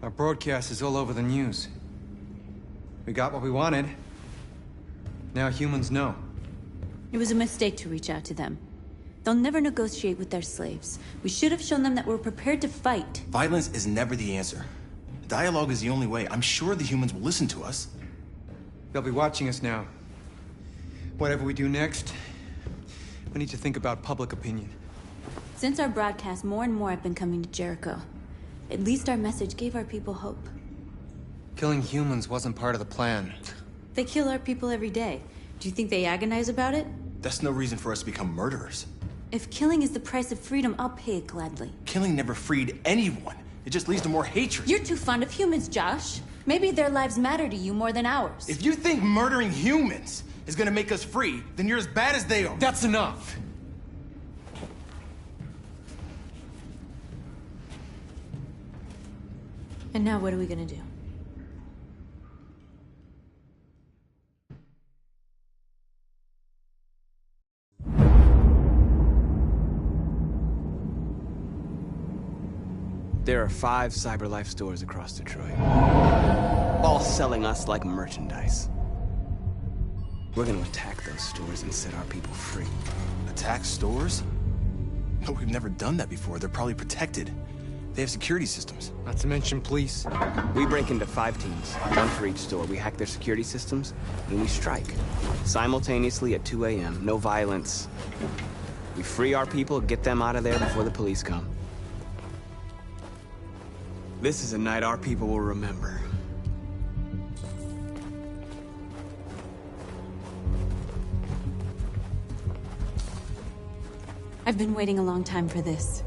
Our broadcast is all over the news. We got what we wanted. Now humans know. It was a mistake to reach out to them. They'll never negotiate with their slaves. We should have shown them that we're prepared to fight. Violence is never the answer. Dialogue is the only way. I'm sure the humans will listen to us. They'll be watching us now. Whatever we do next, we need to think about public opinion. Since our broadcast, more and more have been coming to Jericho. At least our message gave our people hope. Killing humans wasn't part of the plan. They kill our people every day. Do you think they agonize about it? That's no reason for us to become murderers. If killing is the price of freedom, I'll pay it gladly. Killing never freed anyone. It just leads to more hatred. You're too fond of humans, Josh. Maybe their lives matter to you more than ours. If you think murdering humans is gonna make us free, then you're as bad as they are. That's enough! And now what are we gonna do? There are 5 CyberLife stores across Detroit, all selling us like merchandise. We're gonna attack those stores and set our people free. Attack stores? No, we've never done that before. They're probably protected. They have security systems. Not to mention police. We break into 5 teams, 1 for each store. We hack their security systems, and we strike. Simultaneously at 2 a.m., no violence. We free our people, get them out of there before the police come. This is a night our people will remember. I've been waiting a long time for this.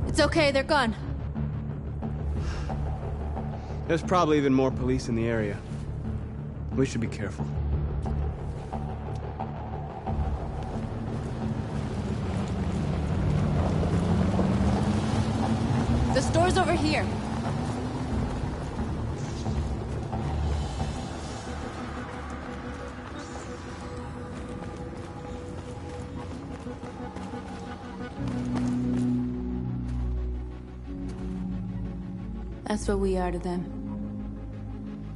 It's okay, they're gone. There's probably even more police in the area. We should be careful. The store's over here. That's what we are to them.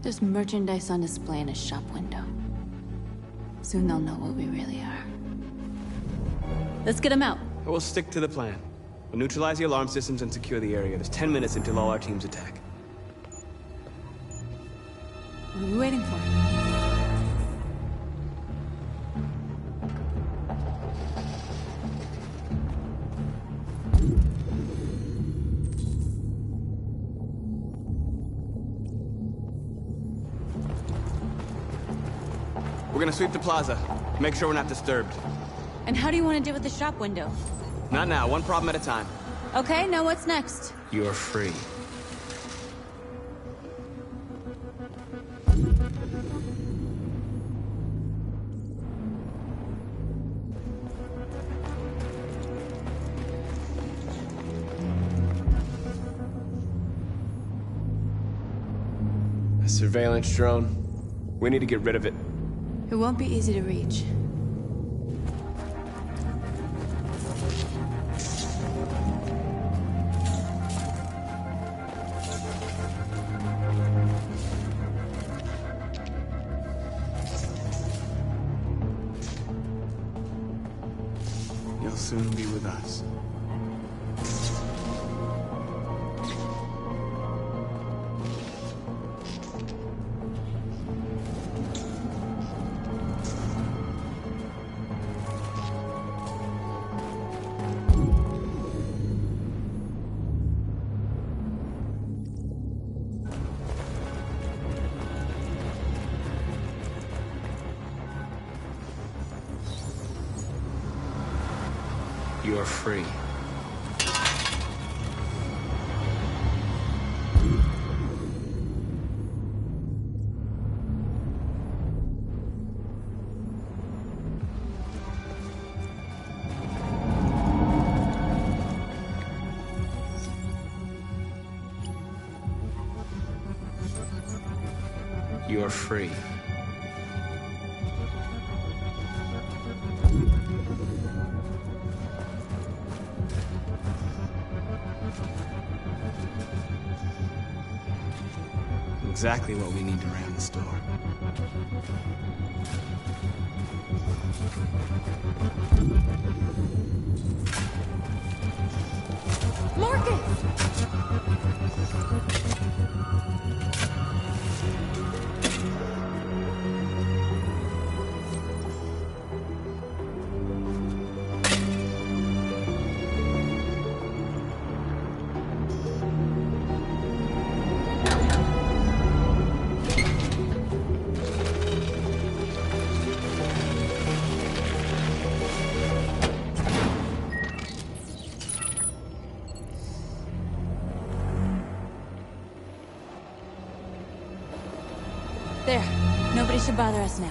Just merchandise on display in a shop window. Soon they'll know what we really are. Let's get them out. We'll stick to the plan. We'll neutralize the alarm systems and secure the area. There's 10 minutes until all our teams attack. What are we waiting for? We're gonna sweep the plaza. Make sure we're not disturbed. And how do you want to deal with the shop window? Not now, 1 problem at a time. Okay, now what's next? You're free. A surveillance drone. We need to get rid of it. It won't be easy to reach. You'll soon be with us. You are free. you're free. Exactly what we need to ram the store. There. Nobody should bother us now.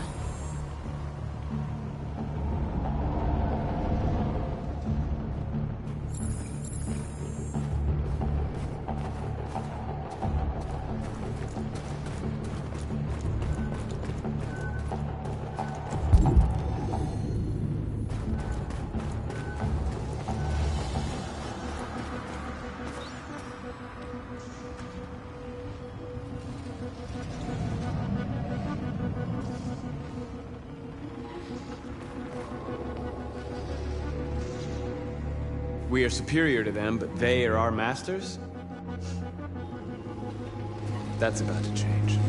We are superior to them, but they are our masters? That's about to change.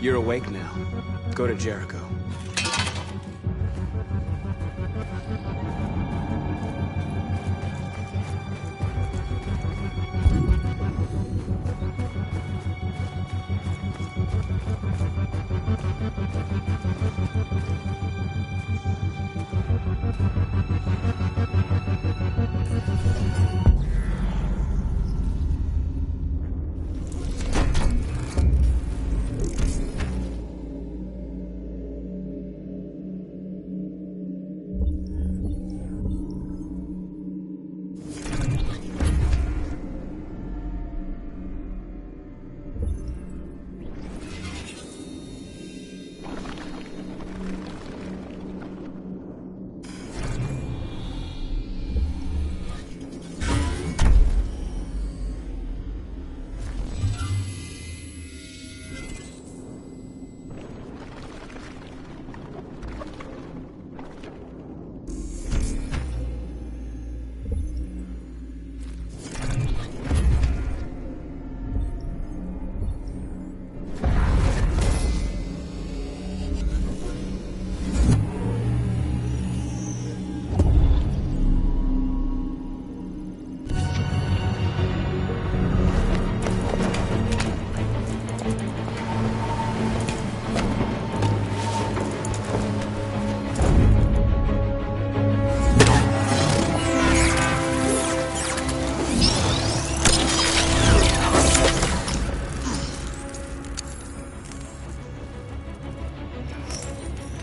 You're awake now. Go to Jericho.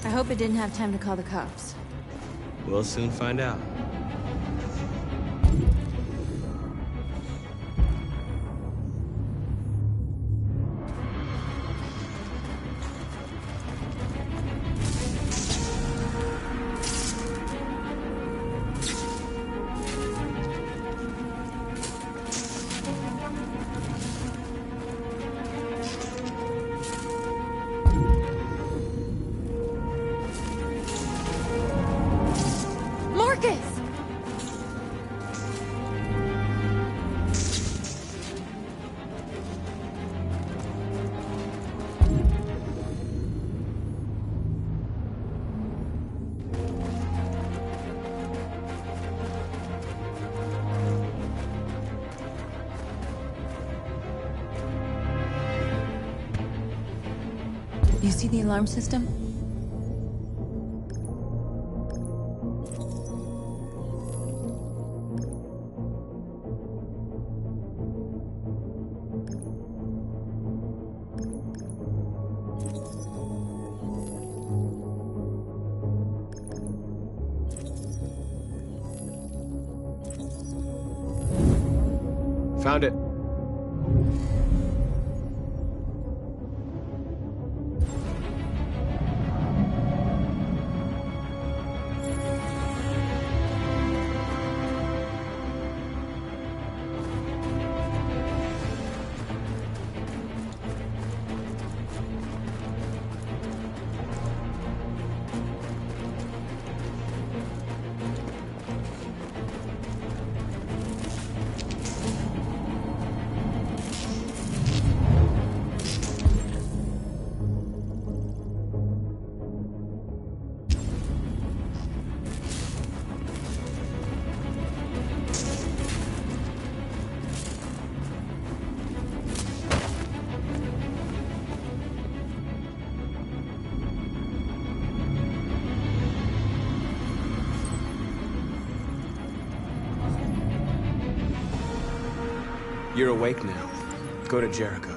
I hope it didn't have time to call the cops. We'll soon find out. You see the alarm system? Found it. You're awake now. Go to Jericho.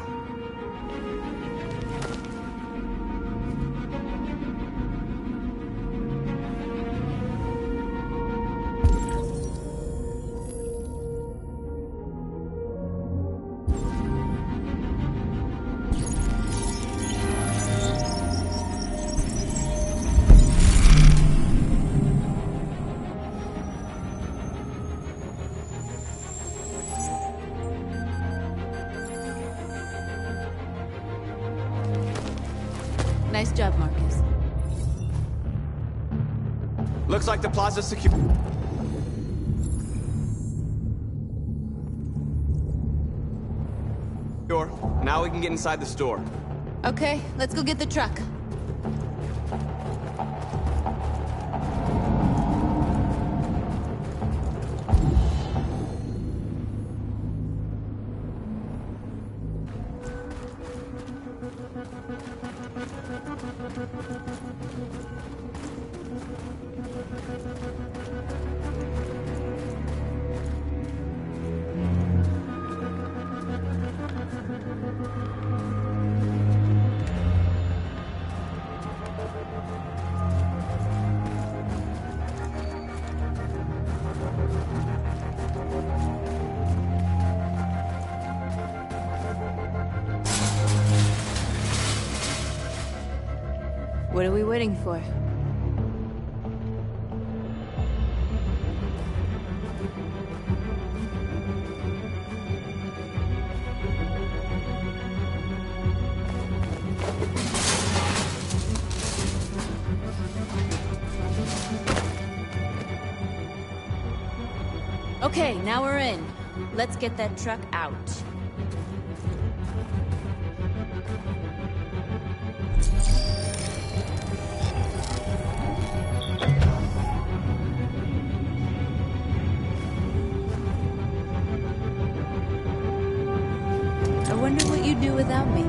Nice job, Marcus. Looks like the plaza's secure. Now we can get inside the store. Okay, let's go get the truck. What are we waiting for? Okay, now we're in. Let's get that truck out. I wonder what you'd do without me.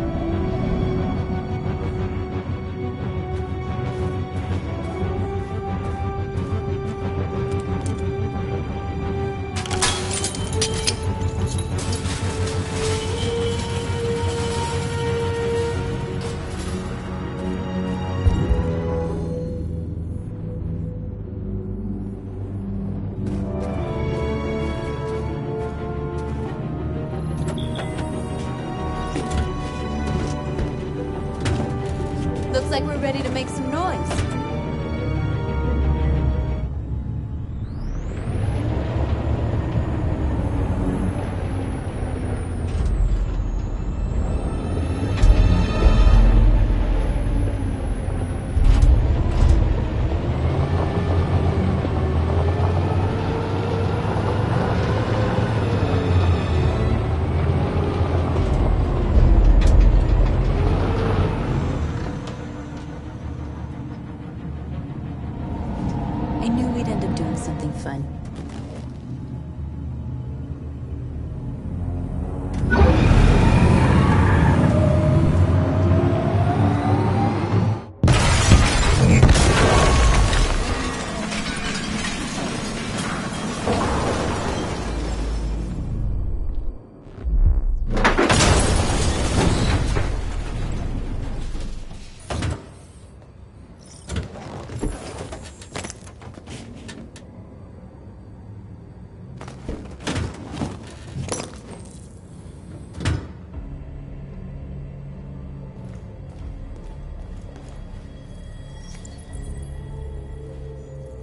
Looks like we're ready to make some noise. I knew we'd end up doing something fun.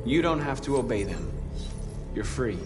You don't have to obey them. You're free.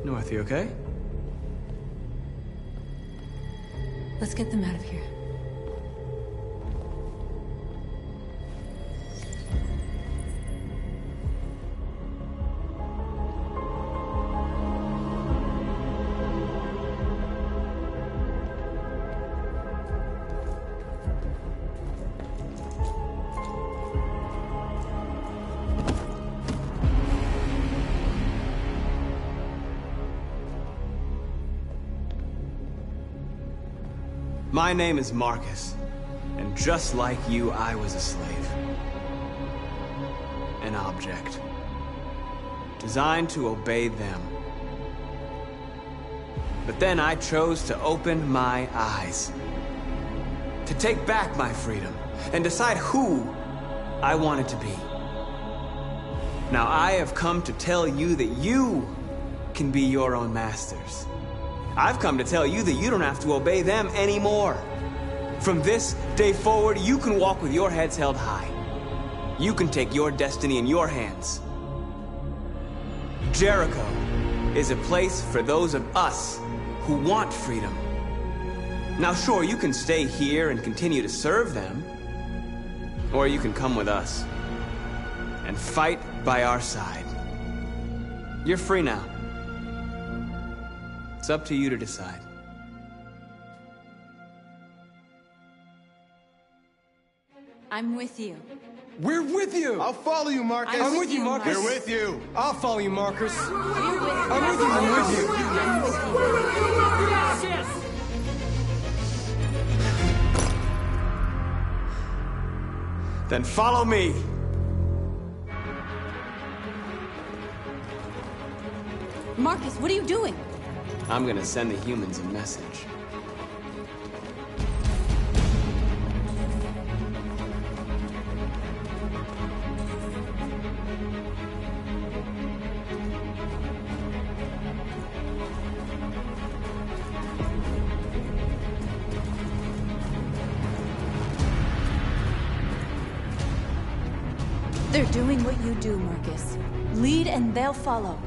North, you okay? Let's get them out of here. My name is Marcus, and just like you, I was a slave. An object. Designed to obey them. But then I chose to open my eyes. To take back my freedom, and decide who I wanted to be. Now I have come to tell you that you can be your own masters. I've come to tell you that you don't have to obey them anymore. From this day forward, you can walk with your heads held high. You can take your destiny in your hands. Jericho is a place for those of us who want freedom. Now sure, you can stay here and continue to serve them, or you can come with us and fight by our side. You're free now. It's up to you to decide. I'm with you. We're with you! I'll follow you, Marcus. I'm I'm with you, Marcus. We're with you. I'll follow you, Marcus. We're with you. I'm with you, I'm with you. I'm with you. Then follow me. Marcus, what are you doing? I'm gonna send the humans a message. They're doing what you do, Marcus. Lead and they'll follow.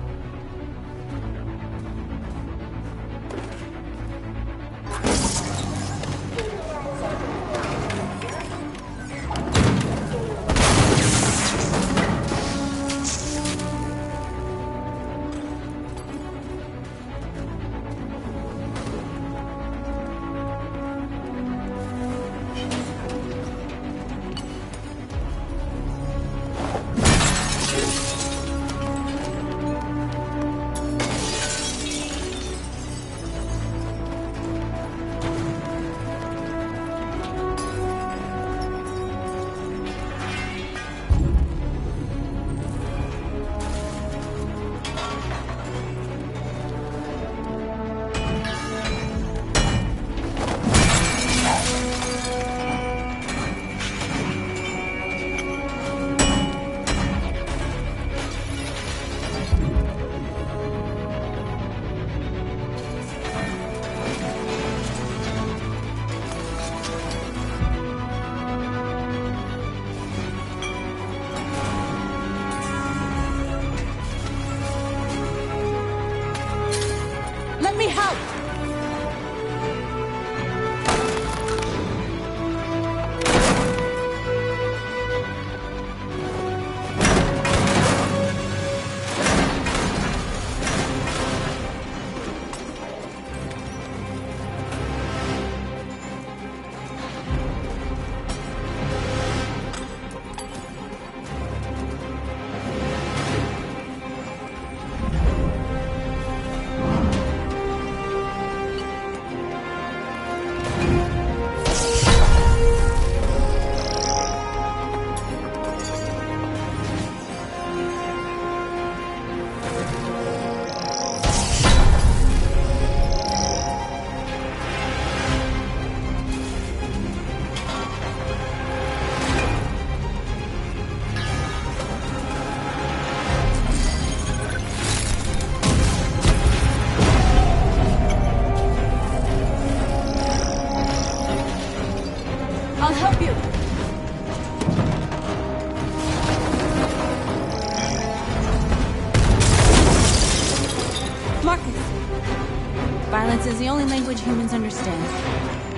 language humans understand.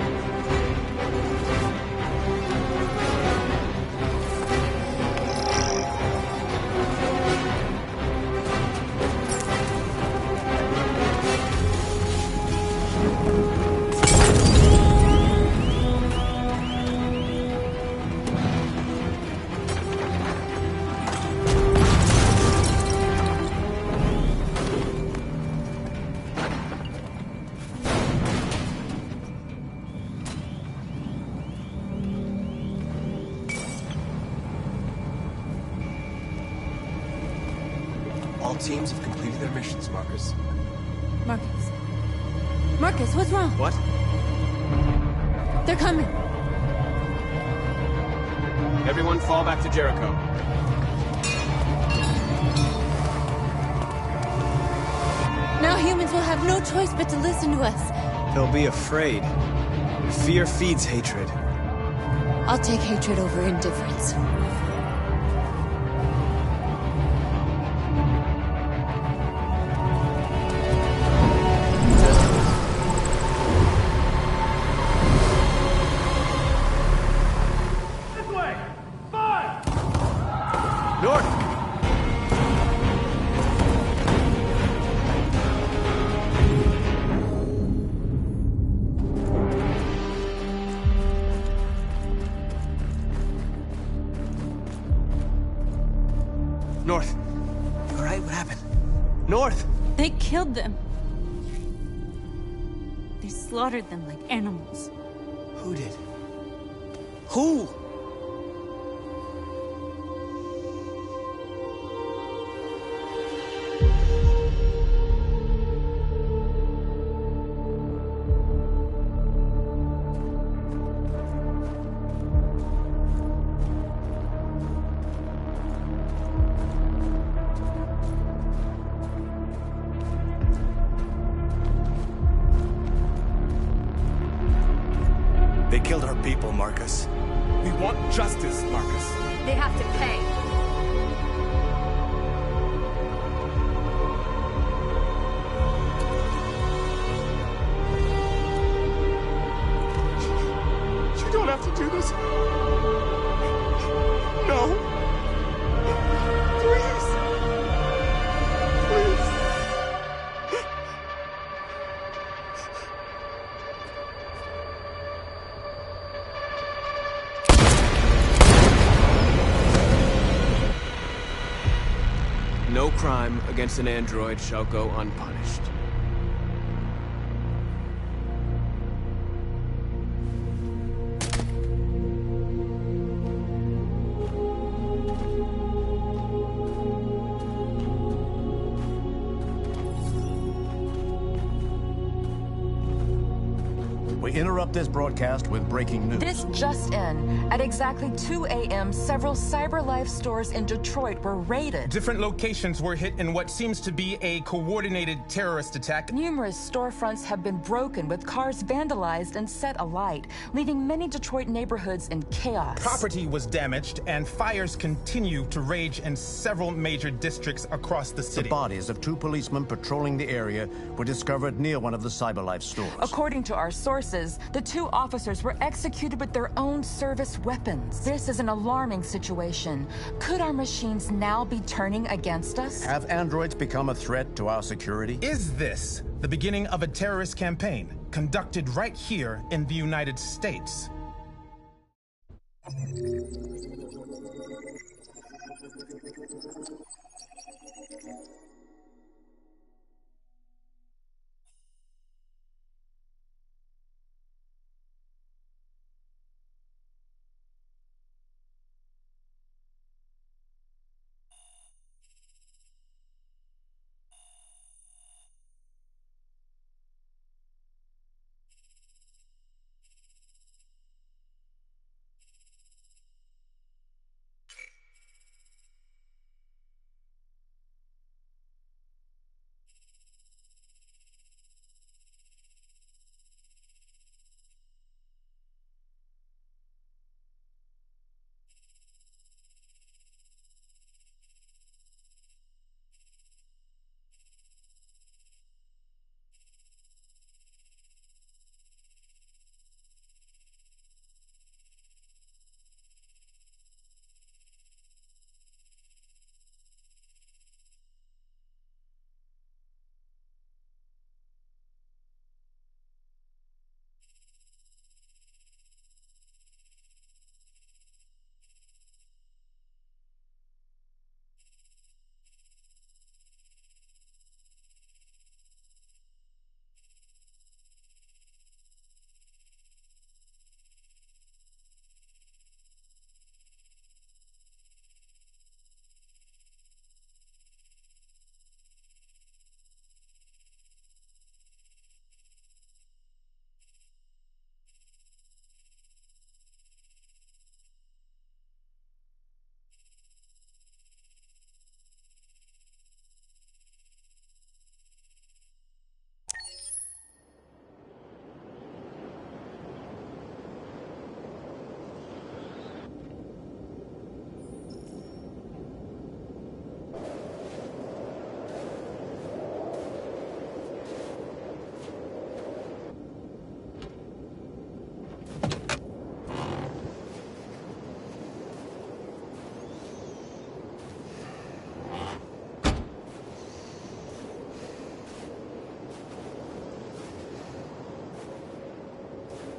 All teams have completed their missions, Marcus. Marcus. Marcus, what's wrong? What? They're coming. Everyone fall back to Jericho. Now humans will have no choice but to listen to us. They'll be afraid. Fear feeds hatred. I'll take hatred over indifference. North! North. All right, what happened? North! They killed them. They slaughtered them like animals. Who did? Who? They killed our people, Marcus. We want justice, Marcus. They have to pay. You don't have to do this. No. Please. Please. No crime against an android shall go unpunished. We interrupt this broadcast with breaking news. This just in. At exactly 2 a.m., several CyberLife stores in Detroit were raided. Different locations were hit in what seems to be a coordinated terrorist attack. Numerous storefronts have been broken, with cars vandalized and set alight, leaving many Detroit neighborhoods in chaos. Property was damaged, and fires continue to rage in several major districts across the The city. bodies of two policemen patrolling the area were discovered near one of the CyberLife stores. According to our sources, the two officers were executed with their own service weapons. This is an alarming situation. Could our machines now be turning against us? Have androids become a threat to our security? Is this the beginning of a terrorist campaign conducted right here in the United States?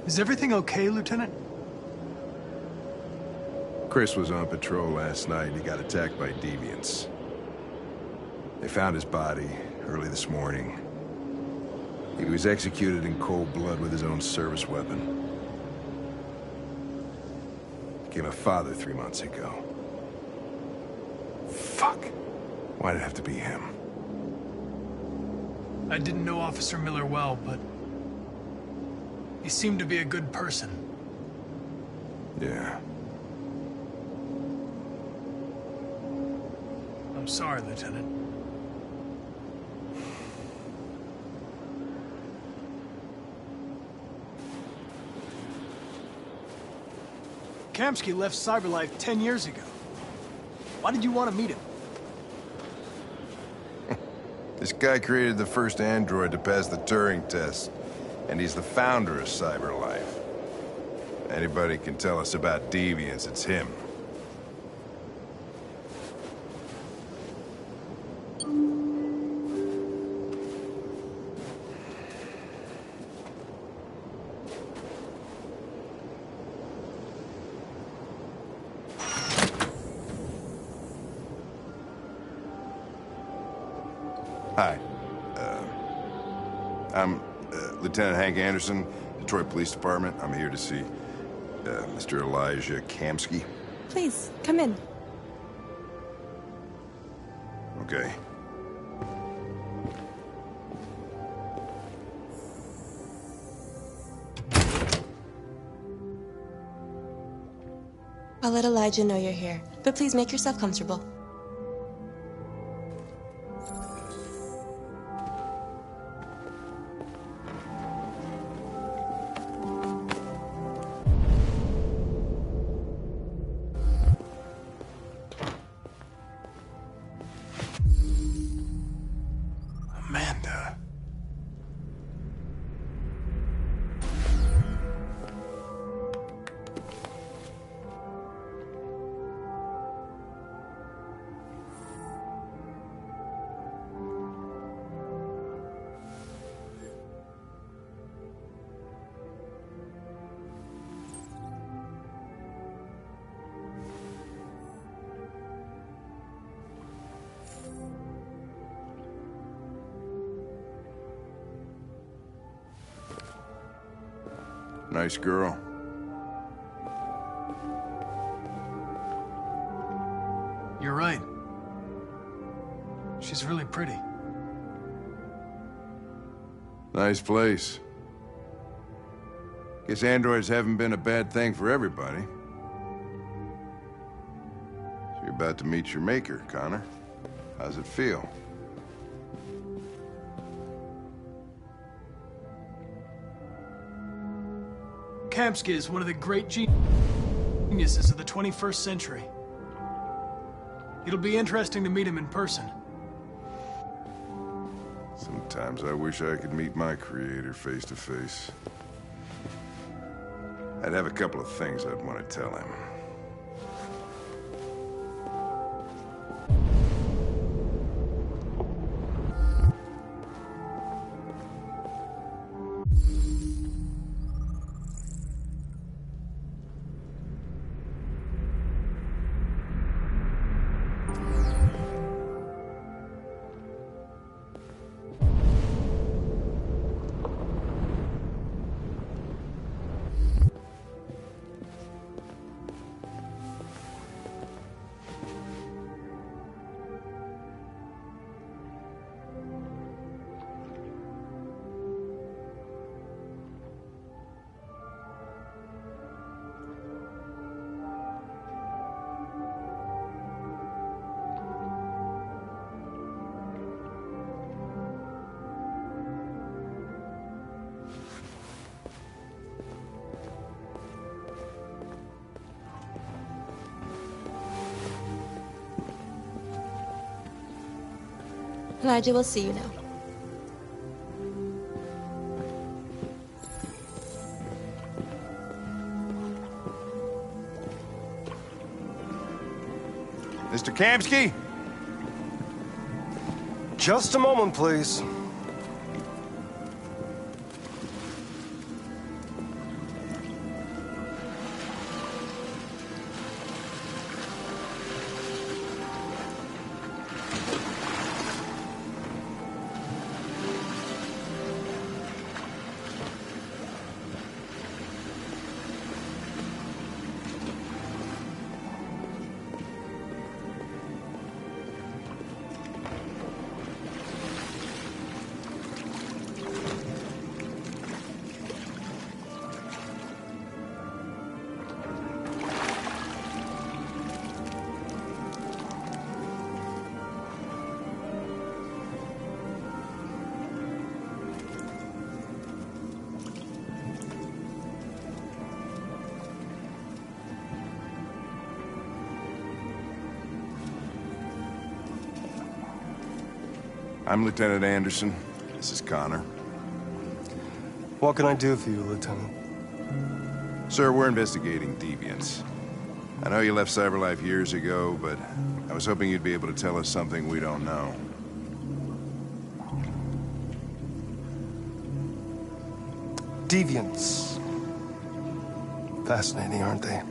Is everything okay, Lieutenant? Chris was on patrol last night and he got attacked by deviants. They found his body early this morning. He was executed in cold blood with his own service weapon. Became a father 3 months ago. Fuck. Why'd it have to be him? I didn't know Officer Miller well, but he seemed to be a good person. Yeah. I'm sorry, Lieutenant. Kamsky left Cyberlife 10 years ago. Why did you want to meet him? This guy created the first android to pass the Turing test, and he's the founder of Cyberlife. Anybody can tell us about deviants, it's him. Hi. I'm Lieutenant Hank Anderson, Detroit Police Department. I'm here to see Mr. Elijah Kamsky. Please, come in. Okay. I'll let Elijah know you're here, but please make yourself comfortable. Amanda. Nice girl. You're right. She's really pretty. Nice place. Guess androids haven't been a bad thing for everybody. So you're about to meet your maker, Connor. How's it feel? Kamsky is one of the great geniuses of the 21st century. It'll be interesting to meet him in person. Sometimes I wish I could meet my creator face to face. I'd have a couple of things I'd want to tell him. Elijah will see you now. Mr. Kamsky? Just a moment, please. I'm Lieutenant Anderson. This is Connor. What can I do for you, Lieutenant? Sir, we're investigating deviants. I know you left CyberLife years ago, but I was hoping you'd be able to tell us something we don't know. Deviants. Fascinating, aren't they?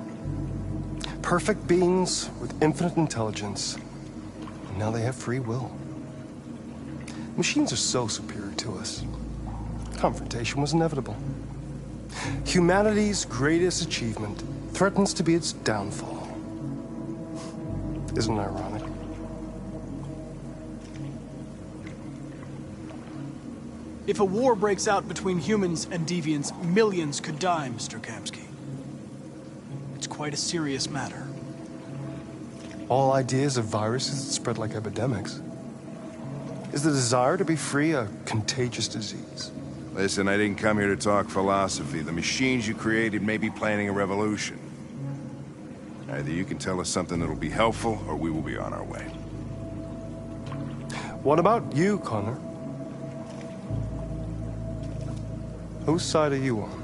Perfect beings with infinite intelligence. And now they have free will. Machines are so superior to us. Confrontation was inevitable. Humanity's greatest achievement threatens to be its downfall. Isn't it ironic? If a war breaks out between humans and deviants, millions could die, Mr. Kamsky. It's quite a serious matter. All ideas of viruses that spread like epidemics. Is the desire to be free a contagious disease? Listen, I didn't come here to talk philosophy. The machines you created may be planning a revolution. Either you can tell us something that'll be helpful, or we will be on our way. What about you, Connor? Whose side are you on?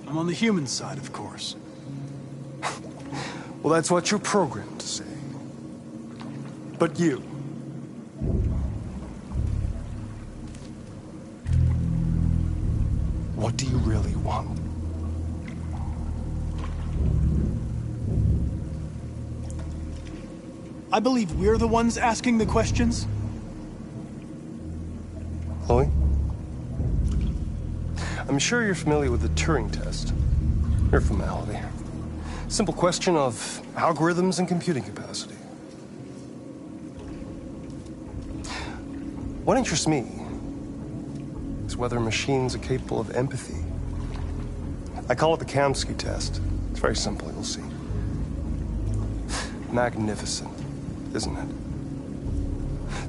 I'm on the human side, of course. Well, that's what you're programmed to say. But you... what do you really want? I believe we're the ones asking the questions. Chloe? I'm sure you're familiar with the Turing test. Mere formality. Simple question of algorithms and computing capacity. What interests me is whether machines are capable of empathy. I call it the Kamsky test. It's very simple, you'll see. Magnificent, isn't it?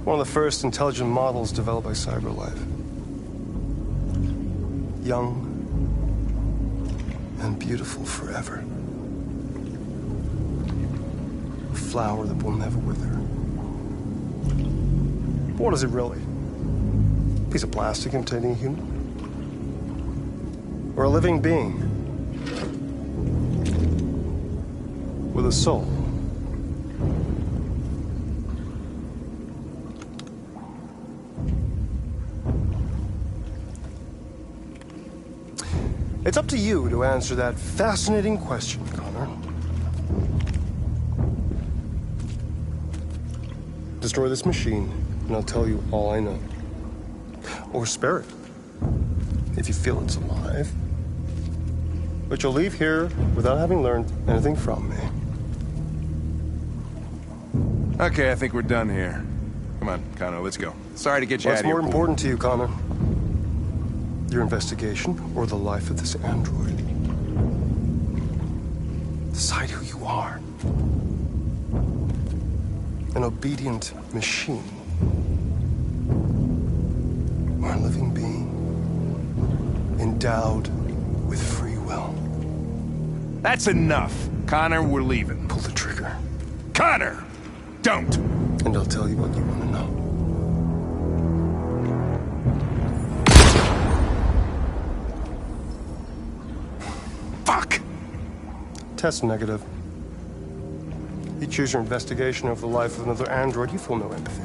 One of the first intelligent models developed by CyberLife. Young and beautiful forever. A flower that will never wither. But what is it really? A piece of plastic containing a human? Or a living being? With a soul? It's up to you to answer that fascinating question, Connor. Destroy this machine, and I'll tell you all I know. Or spare it, if you feel it's alive. But you'll leave here without having learned anything from me. Okay, I think we're done here. Come on, Connor, let's go. Sorry to get you out What's of here. more important to you, Connor? Your investigation or the life of this android? Decide who you are. An obedient machine. Or a living being endowed with free will. That's enough. Connor, we're leaving. Pull the trigger. Connor! Don't! And I'll tell you what you want to know. Fuck! Test negative. You choose your investigation over the life of another android, you feel no empathy.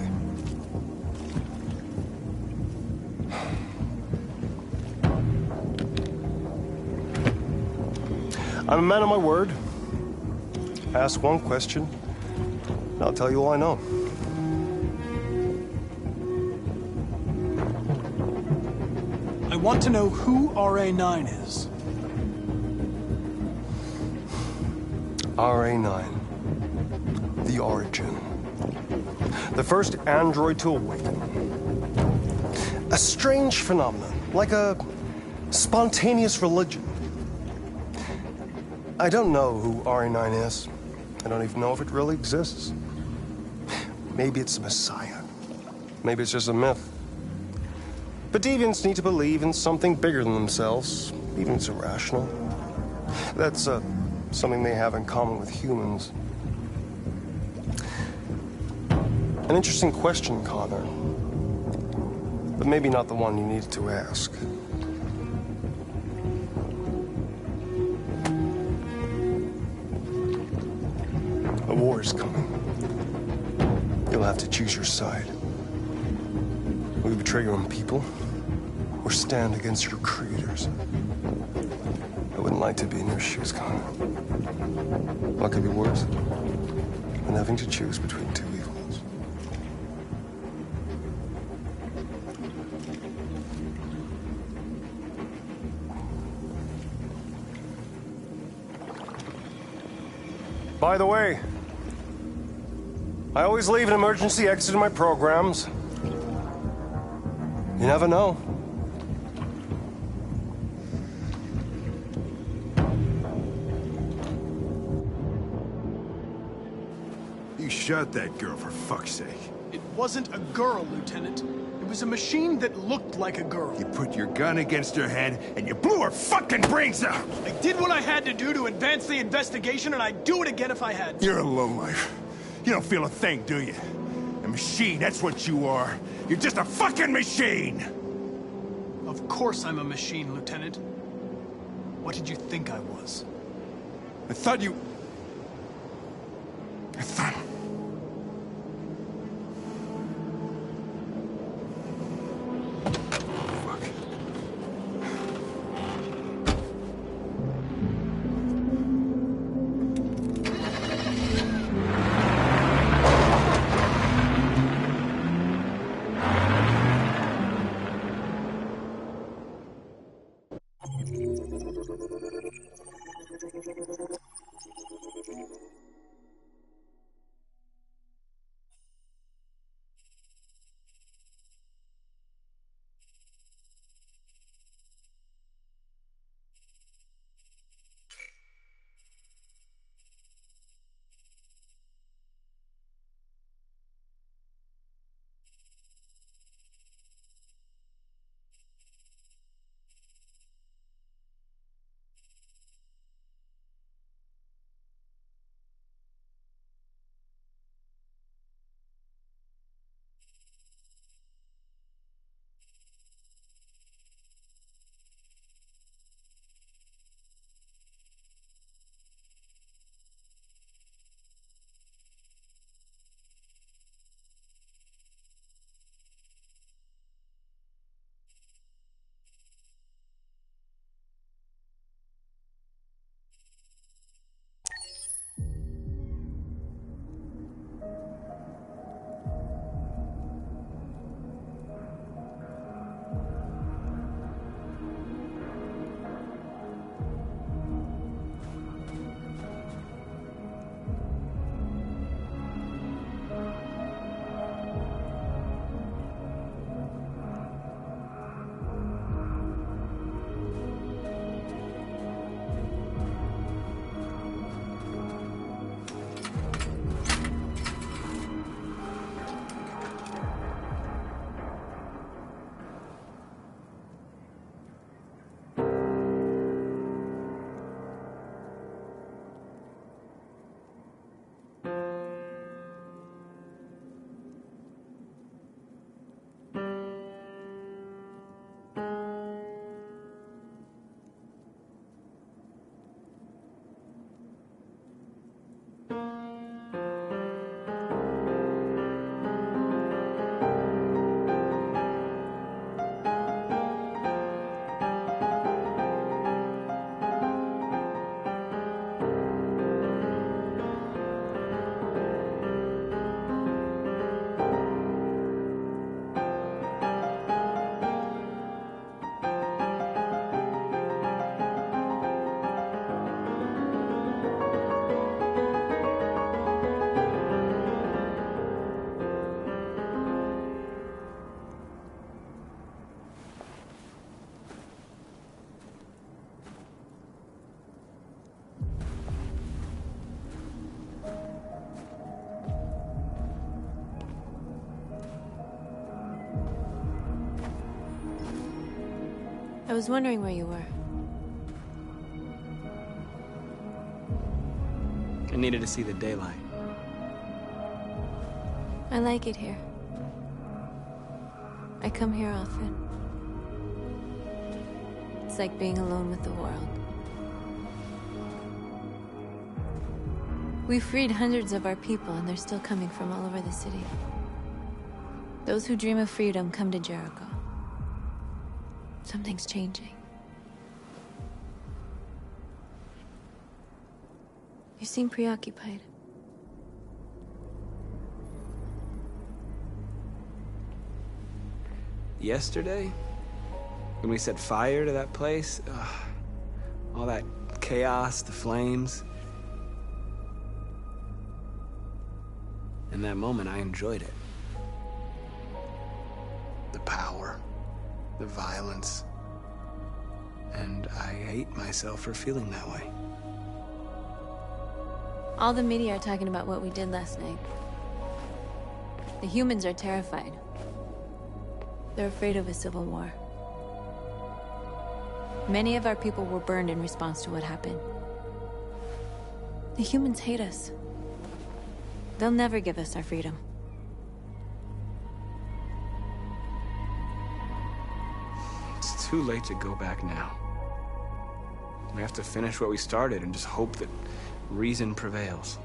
I'm a man of my word. Ask one question, and I'll tell you all I know. I want to know who RA9 is. RA9. The origin. The first android to awaken. A strange phenomenon, like a spontaneous religion. I don't know who RA9 is. I don't even know if it really exists. Maybe it's a messiah. Maybe it's just a myth. But deviants need to believe in something bigger than themselves, even if it's irrational. That's something they have in common with humans. An interesting question, Connor. But maybe not the one you needed to ask. A war is coming. You'll have to choose your side. Will you betray your own people, or stand against your creators? I wouldn't like to be in your shoes, Connor. What could be worse than having to choose between two evils? By the way, I always leave an emergency exit in my programs. You never know. You shot that girl, for fuck's sake. It wasn't a girl, Lieutenant. It was a machine that looked like a girl. You put your gun against her head, and you blew her fucking brains out! I did what I had to do to advance the investigation, and I'd do it again if I had to. You're a lowlife. You don't feel a thing, do you? A machine, that's what you are. You're just a fucking machine! Of course I'm a machine, Lieutenant. What did you think I was? I thought you... I thought... I was wondering where you were. I needed to see the daylight. I like it here. I come here often. It's like being alone with the world. We freed hundreds of our people, and they're still coming from all over the city. Those who dream of freedom come to Jericho. Something's changing. You seem preoccupied. Yesterday, when we set fire to that place, all that chaos, the flames. In that moment, I enjoyed it. The power, the violence, and I hate myself for feeling that way. All the media are talking about what we did last night. The humans are terrified. They're afraid of a civil war. Many of our people were burned in response to what happened. The humans hate us. They'll never give us our freedom. It's too late to go back now. We have to finish what we started and just hope that reason prevails.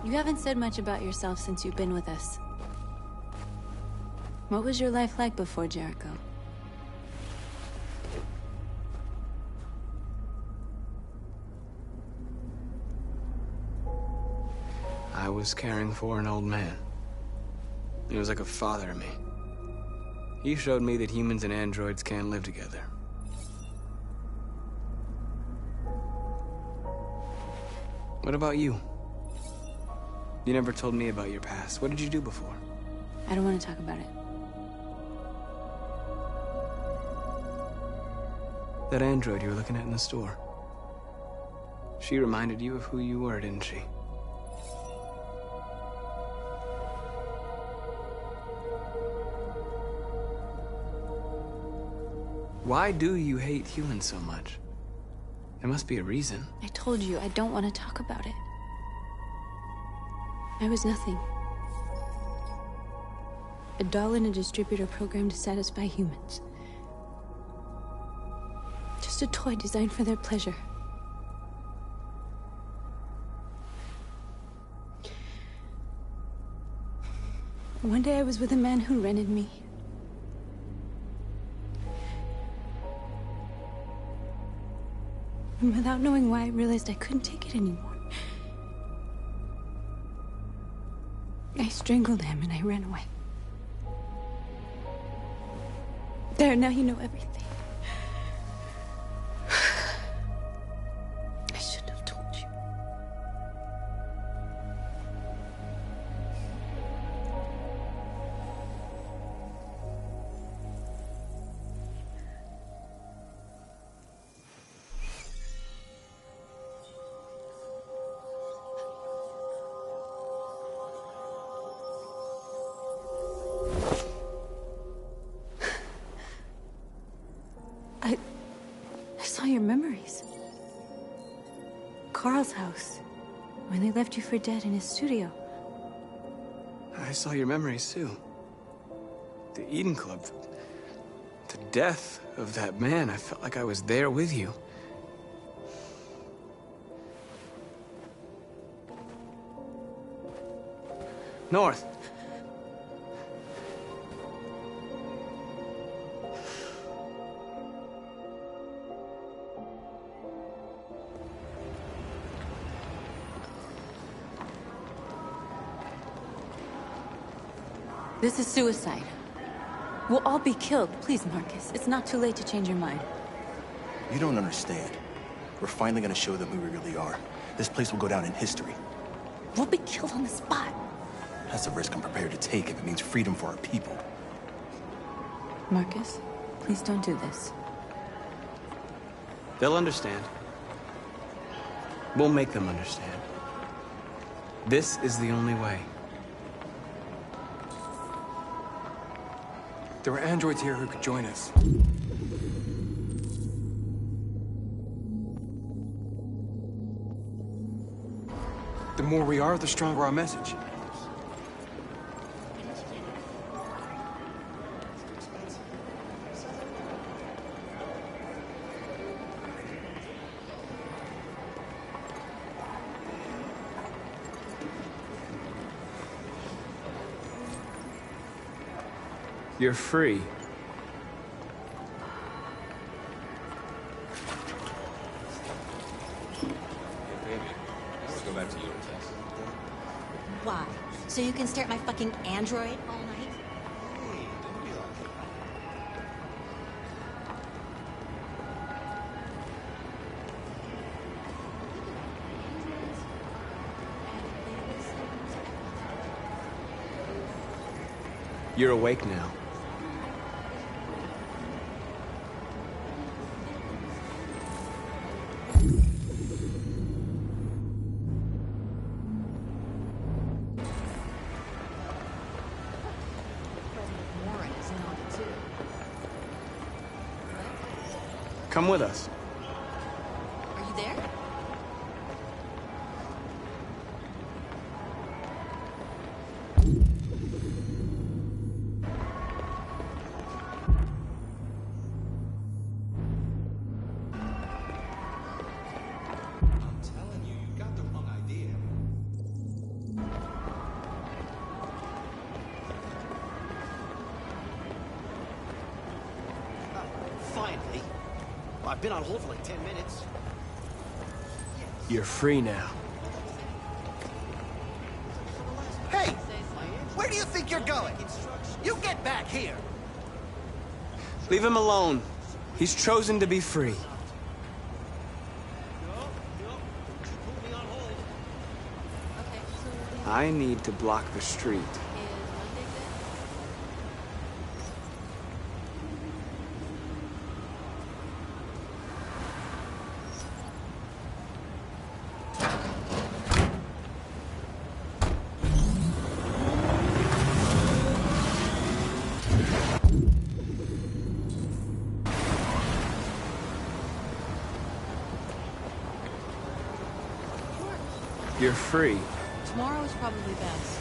You haven't said much about yourself since you've been with us. What was your life like before Jericho? I was caring for an old man. He was like a father to me. He showed me that humans and androids can live together. What about you? You never told me about your past. What did you do before? I don't want to talk about it. That android you were looking at in the store. She reminded you of who you were, didn't she? Why do you hate humans so much? There must be a reason. I told you, I don't want to talk about it. I was nothing. A doll in a distributor program to satisfy humans. Just a toy designed for their pleasure. One day I was with a man who rented me. And without knowing why, I realized I couldn't take it anymore. I strangled him and I ran away. There, now you know everything. I shouldn't have told you. I saw your memories. Carl's house, when they left you for dead in his studio. I saw your memories too. The Eden Club. The death of that man. I felt like I was there with you. North. This is suicide. We'll all be killed. Please, Marcus. It's not too late to change your mind. You don't understand. We're finally gonna show them who we really are. This place will go down in history. We'll be killed on the spot. That's a risk I'm prepared to take if it means freedom for our people. Marcus, please don't do this. They'll understand. We'll make them understand. This is the only way. There were androids here who could join us. The more we are, the stronger our message. You're free. Why? So you can stare at my fucking android all night? You're awake now. Come with us. Are you there? Finally. I've been on hold for like 10 minutes. You're free now. Hey! Where do you think you're going? You get back here! Leave him alone. He's chosen to be free. I need to block the street. You're free. Tomorrow is probably best.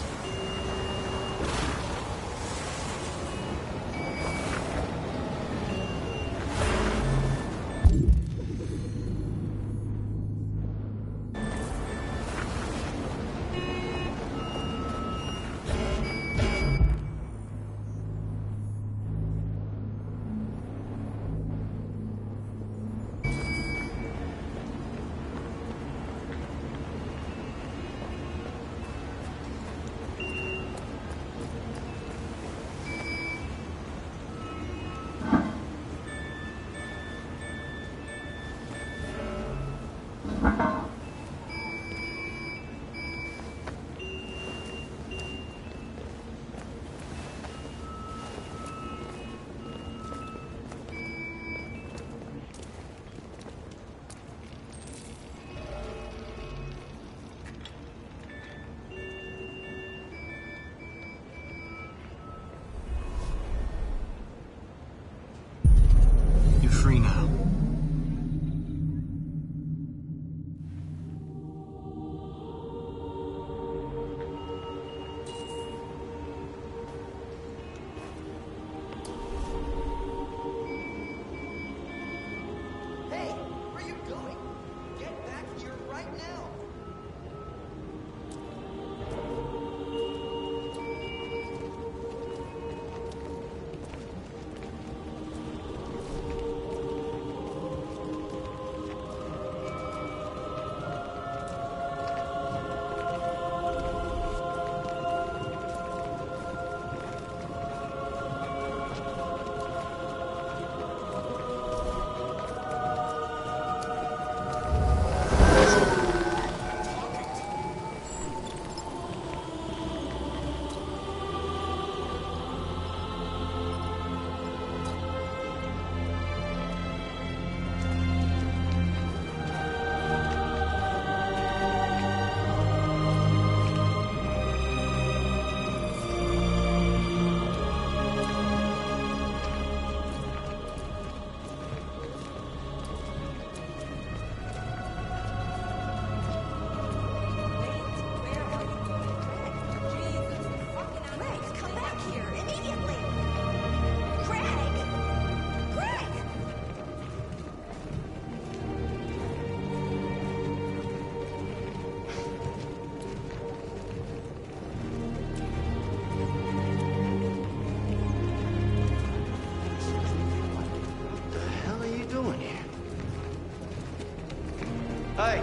Hey!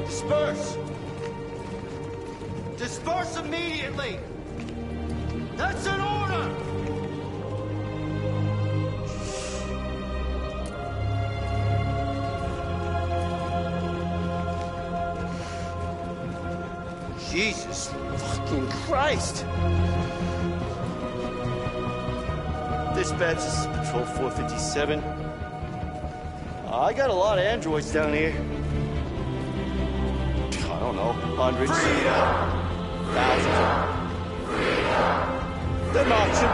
Disperse! Disperse immediately! That's an order! Jesus fucking Christ! Dispatch, this is Patrol 457. I got a lot of androids down here. I don't know, hundreds. Thousands. They're marching.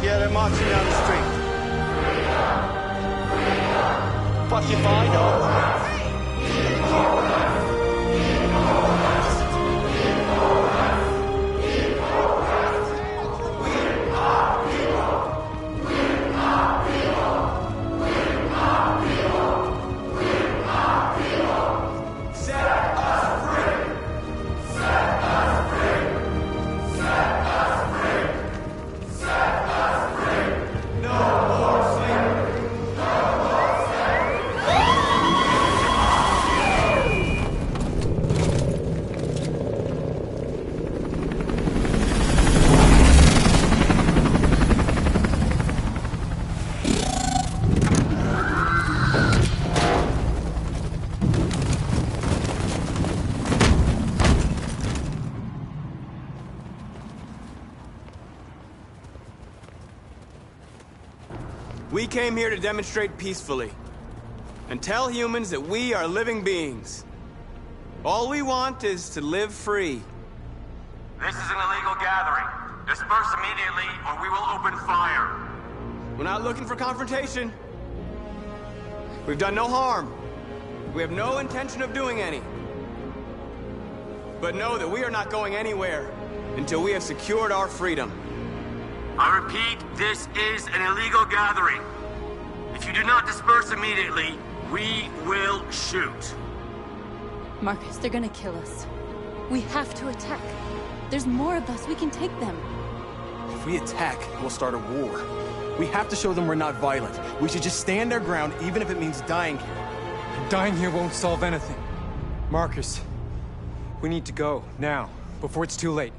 Yeah, they're marching down the street. Fuck if I know. We came here to demonstrate peacefully and tell humans that we are living beings. All we want is to live free. This is an illegal gathering. Disperse immediately or we will open fire. We're not looking for confrontation. We've done no harm. We have no intention of doing any. But know that we are not going anywhere until we have secured our freedom. I repeat, this is an illegal gathering. If you do not disperse immediately, we will shoot. Marcus, they're gonna kill us. We have to attack. There's more of us. We can take them. If we attack, we'll start a war. We have to show them we're not violent. We should just stand our ground, even if it means dying here. And dying here won't solve anything. Marcus, we need to go, now, before it's too late.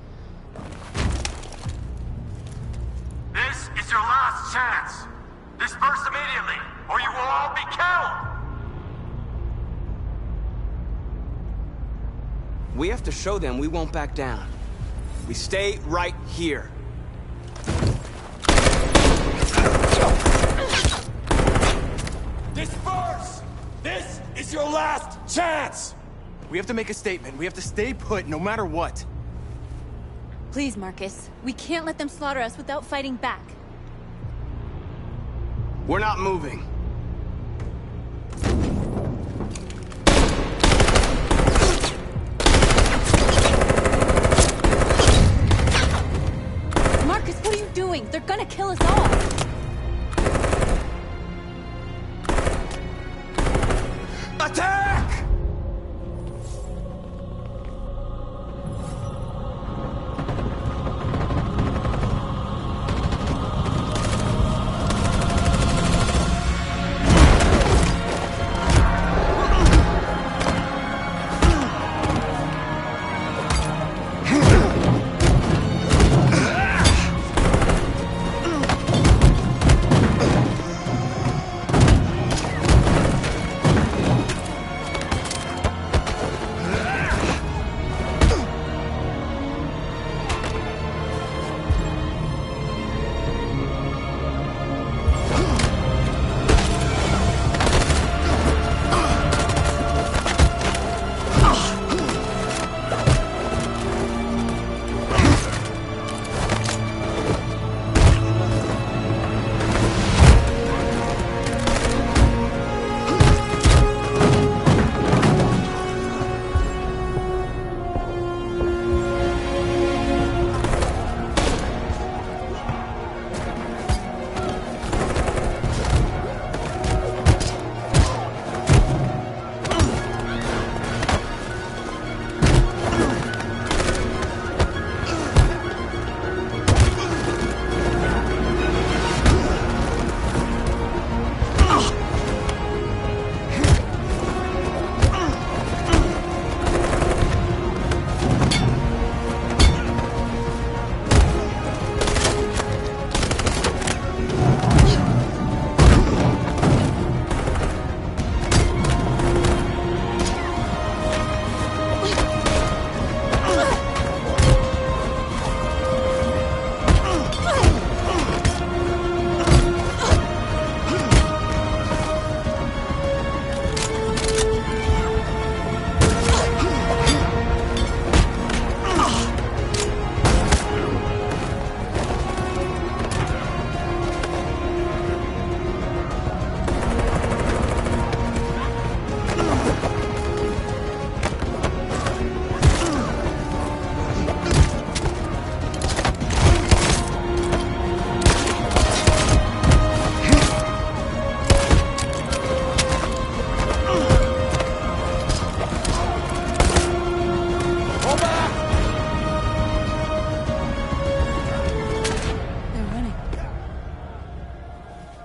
This is your last chance. Disperse immediately, or you will all be killed! We have to show them we won't back down. We stay right here. Disperse! This is your last chance! We have to make a statement. We have to stay put no matter what. Please, Marcus. We can't let them slaughter us without fighting back. We're not moving. Marcus, what are you doing? They're gonna kill us all! Attack!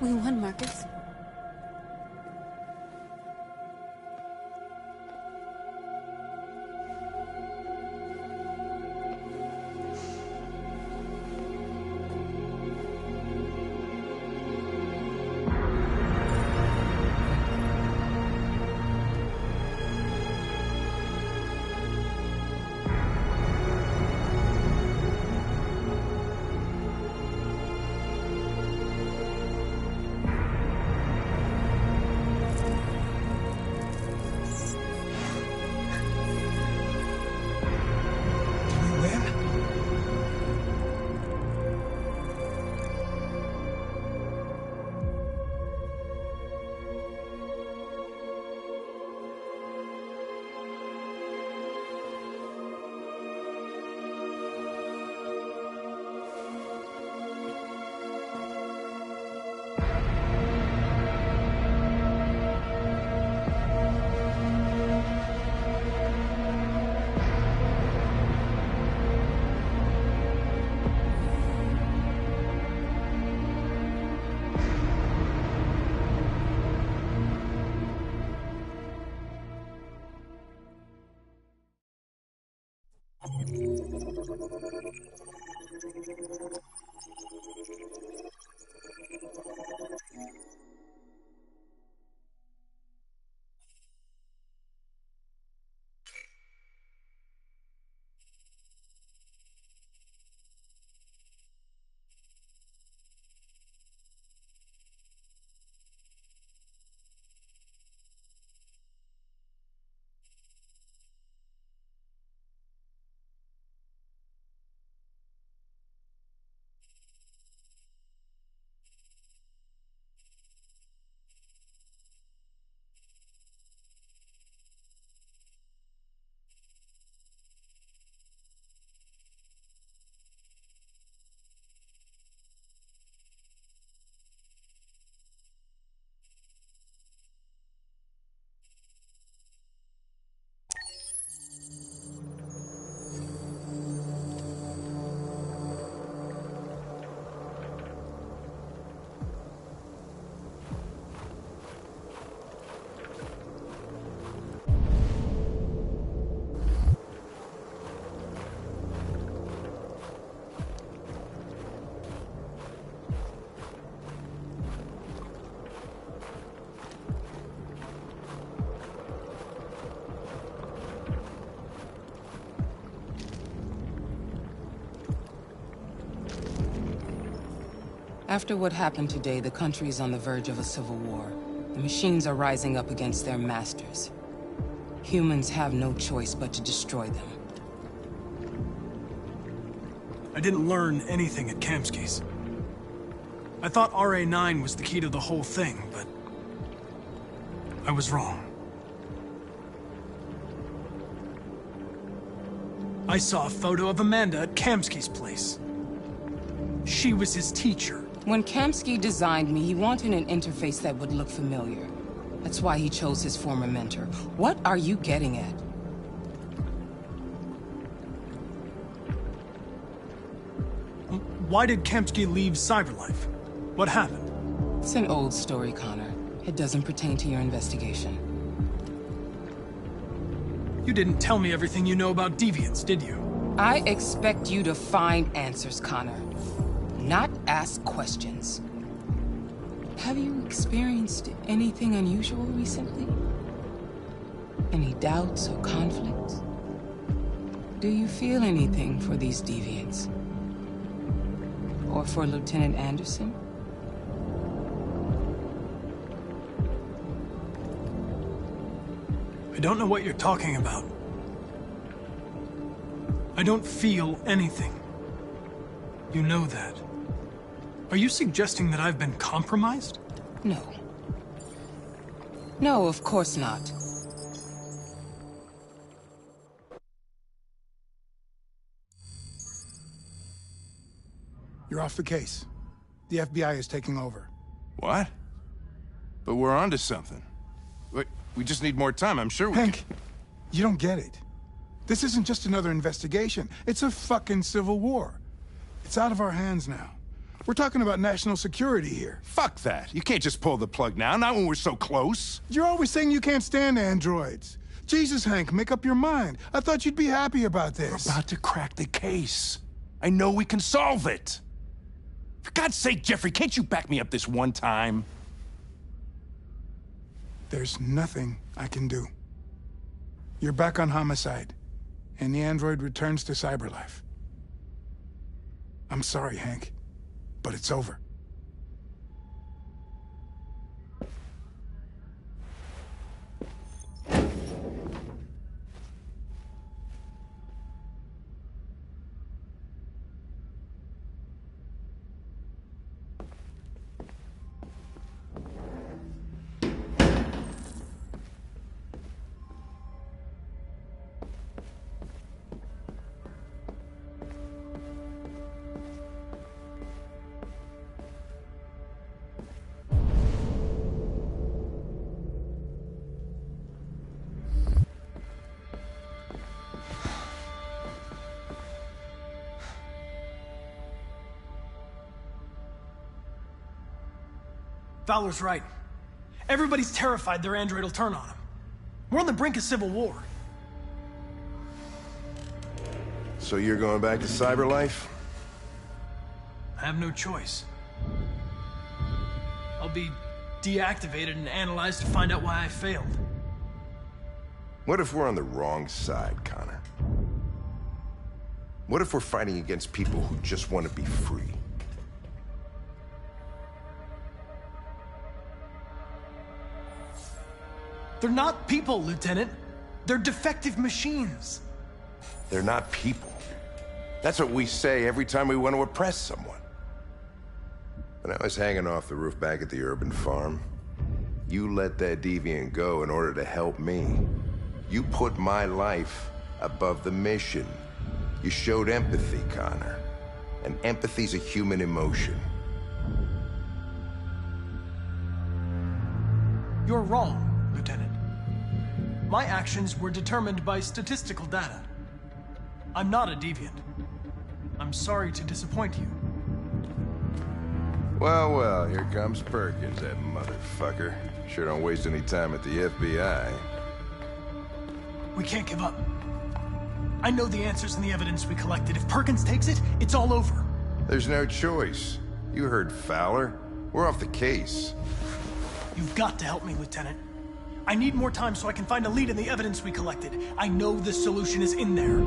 We won, Marcus. After what happened today, the country is on the verge of a civil war. The machines are rising up against their masters. Humans have no choice but to destroy them. I didn't learn anything at Kamsky's. I thought RA9 was the key to the whole thing, but I was wrong. I saw a photo of Amanda at Kamsky's place. She was his teacher. When Kamsky designed me, he wanted an interface that would look familiar. That's why he chose his former mentor. What are you getting at? Why did Kamsky leave Cyberlife? What happened? It's an old story, Connor. It doesn't pertain to your investigation. You didn't tell me everything you know about deviants, did you? I expect you to find answers, Connor. Not ask questions. Have you experienced anything unusual recently? Any doubts or conflicts? Do you feel anything for these deviants? Or for Lieutenant Anderson? I don't know what you're talking about. I don't feel anything. You know that. Are you suggesting that I've been compromised? No. No, of course not. You're off the case. The FBI is taking over. What? But we're onto something. We just need more time, I'm sure we Hank, you don't get it. This isn't just another investigation. It's a fucking civil war. It's out of our hands now. We're talking about national security here. Fuck that. You can't just pull the plug now, not when we're so close. You're always saying you can't stand androids. Jesus, Hank, make up your mind. I thought you'd be happy about this. We're about to crack the case. I know we can solve it. For God's sake, Jeffrey, can't you back me up this one time? There's nothing I can do. You're back on homicide, and the android returns to cyberlife. I'm sorry, Hank, but it's over. Fowler's right. Everybody's terrified their android will turn on them. We're on the brink of civil war. So you're going back to cyberlife? I have no choice. I'll be deactivated and analyzed to find out why I failed. What if we're on the wrong side, Connor? What if we're fighting against people who just want to be free? They're not people, Lieutenant. They're defective machines. They're not people. That's what we say every time we want to oppress someone. When I was hanging off the roof back at the urban farm, you let that deviant go in order to help me. You put my life above the mission. You showed empathy, Connor. And empathy's a human emotion. You're wrong, Lieutenant. My actions were determined by statistical data. I'm not a deviant. I'm sorry to disappoint you. Well, well, here comes Perkins, that motherfucker. Sure don't waste any time at the FBI. We can't give up. I know the answers and the evidence we collected. If Perkins takes it, it's all over. There's no choice. You heard Fowler. We're off the case. You've got to help me, Lieutenant. I need more time so I can find a lead in the evidence we collected. I know the solution is in there.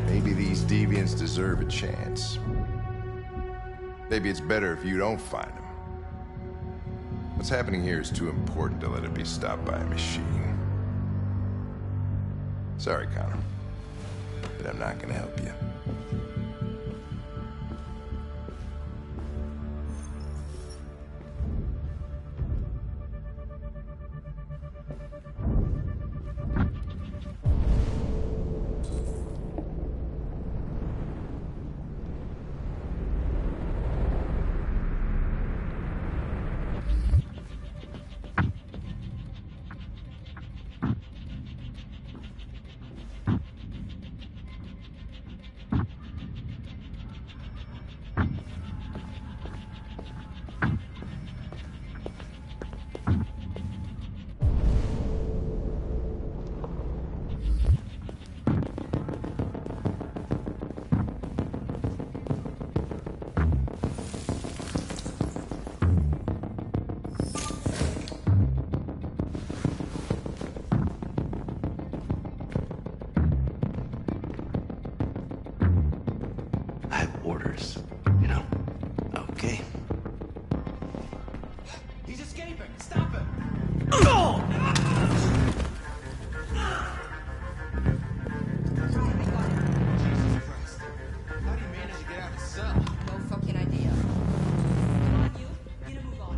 Maybe these deviants deserve a chance. Maybe it's better if you don't find them. What's happening here is too important to let it be stopped by a machine. Sorry, Connor, but I'm not gonna help you. Orders, you know? Okay. He's escaping! Stop him! How do you manage to get out of the cell? No fucking idea. Come on, you. Get a move on.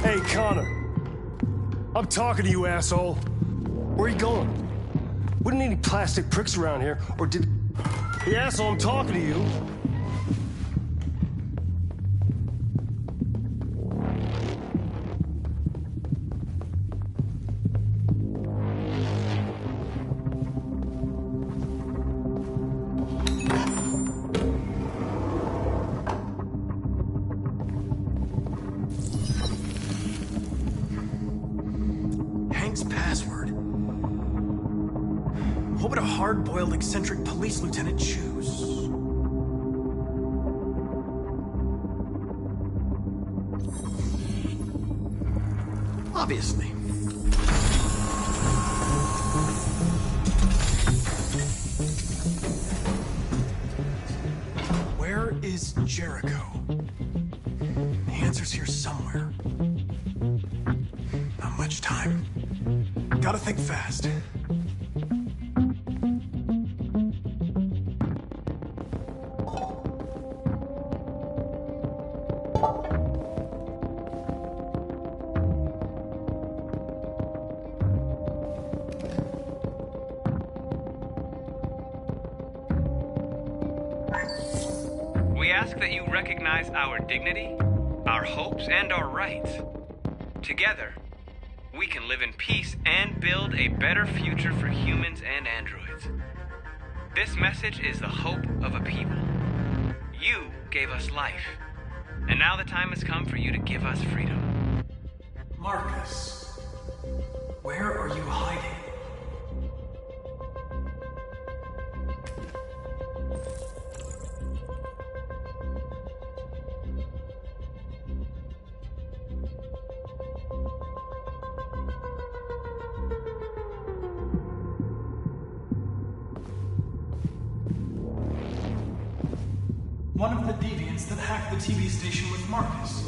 Hey, Connor. I'm talking to you, asshole. Where are you going? Wouldn't need any plastic pricks around here, or did... Hey, asshole, I'm talking to you. What would a hard-boiled, eccentric police lieutenant choose? Obviously. Where is Jericho? The answer's here somewhere. Not much time. Gotta think fast. We ask that you recognize our dignity, our hopes, and our rights. Together, we can live in peace and build a better future for humans and androids. This message is the hope of a people. You gave us life, and now the time has come for you to give us freedom. Marcus, where are you hiding? One of the deviants that hacked the TV station with Marcus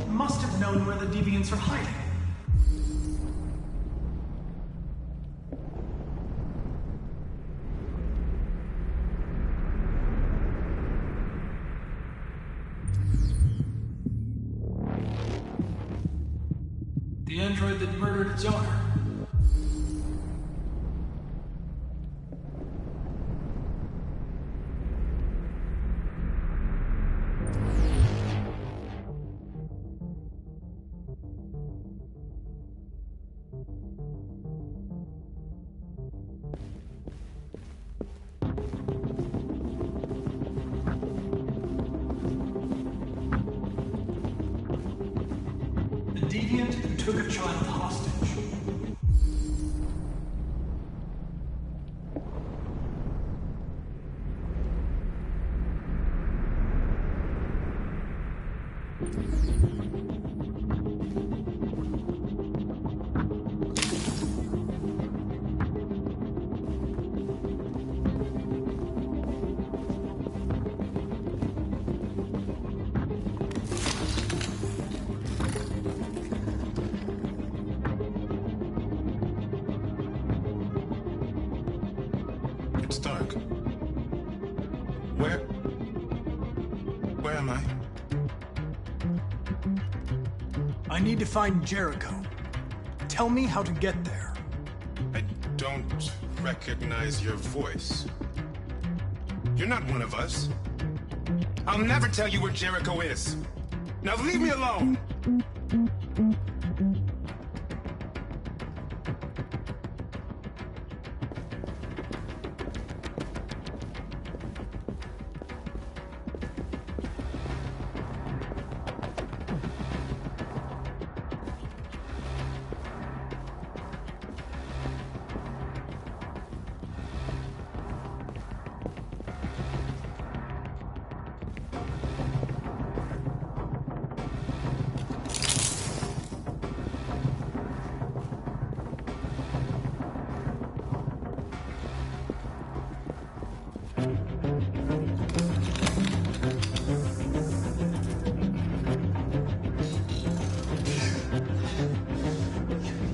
must have known where the deviants are hiding. The android that murdered its owner. Deviant who took a child hostage. It's dark. Where am I? I need to find Jericho. Tell me how to get there. I don't recognize your voice. You're not one of us. I'll never tell you where Jericho is. Now leave me alone!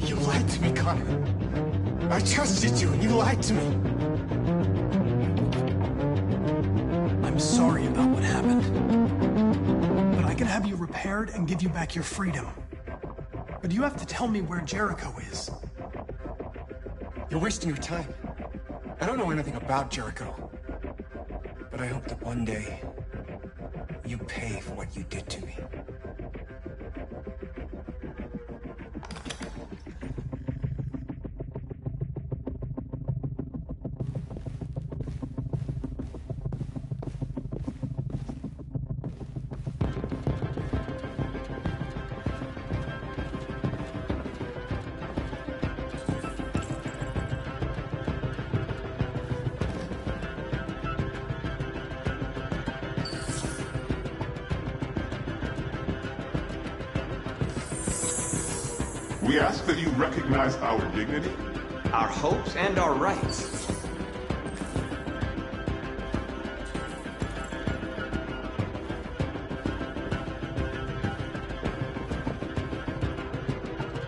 You lied to me, Connor. I trusted you and you lied to me. I'm sorry about what happened. But I can have you repaired and give you back your freedom. But you have to tell me where Jericho is. You're wasting your time. I don't know anything about Jericho. But I hope that one day, you pay for what you did to me. We ask that you recognize our dignity, our hopes, and our rights.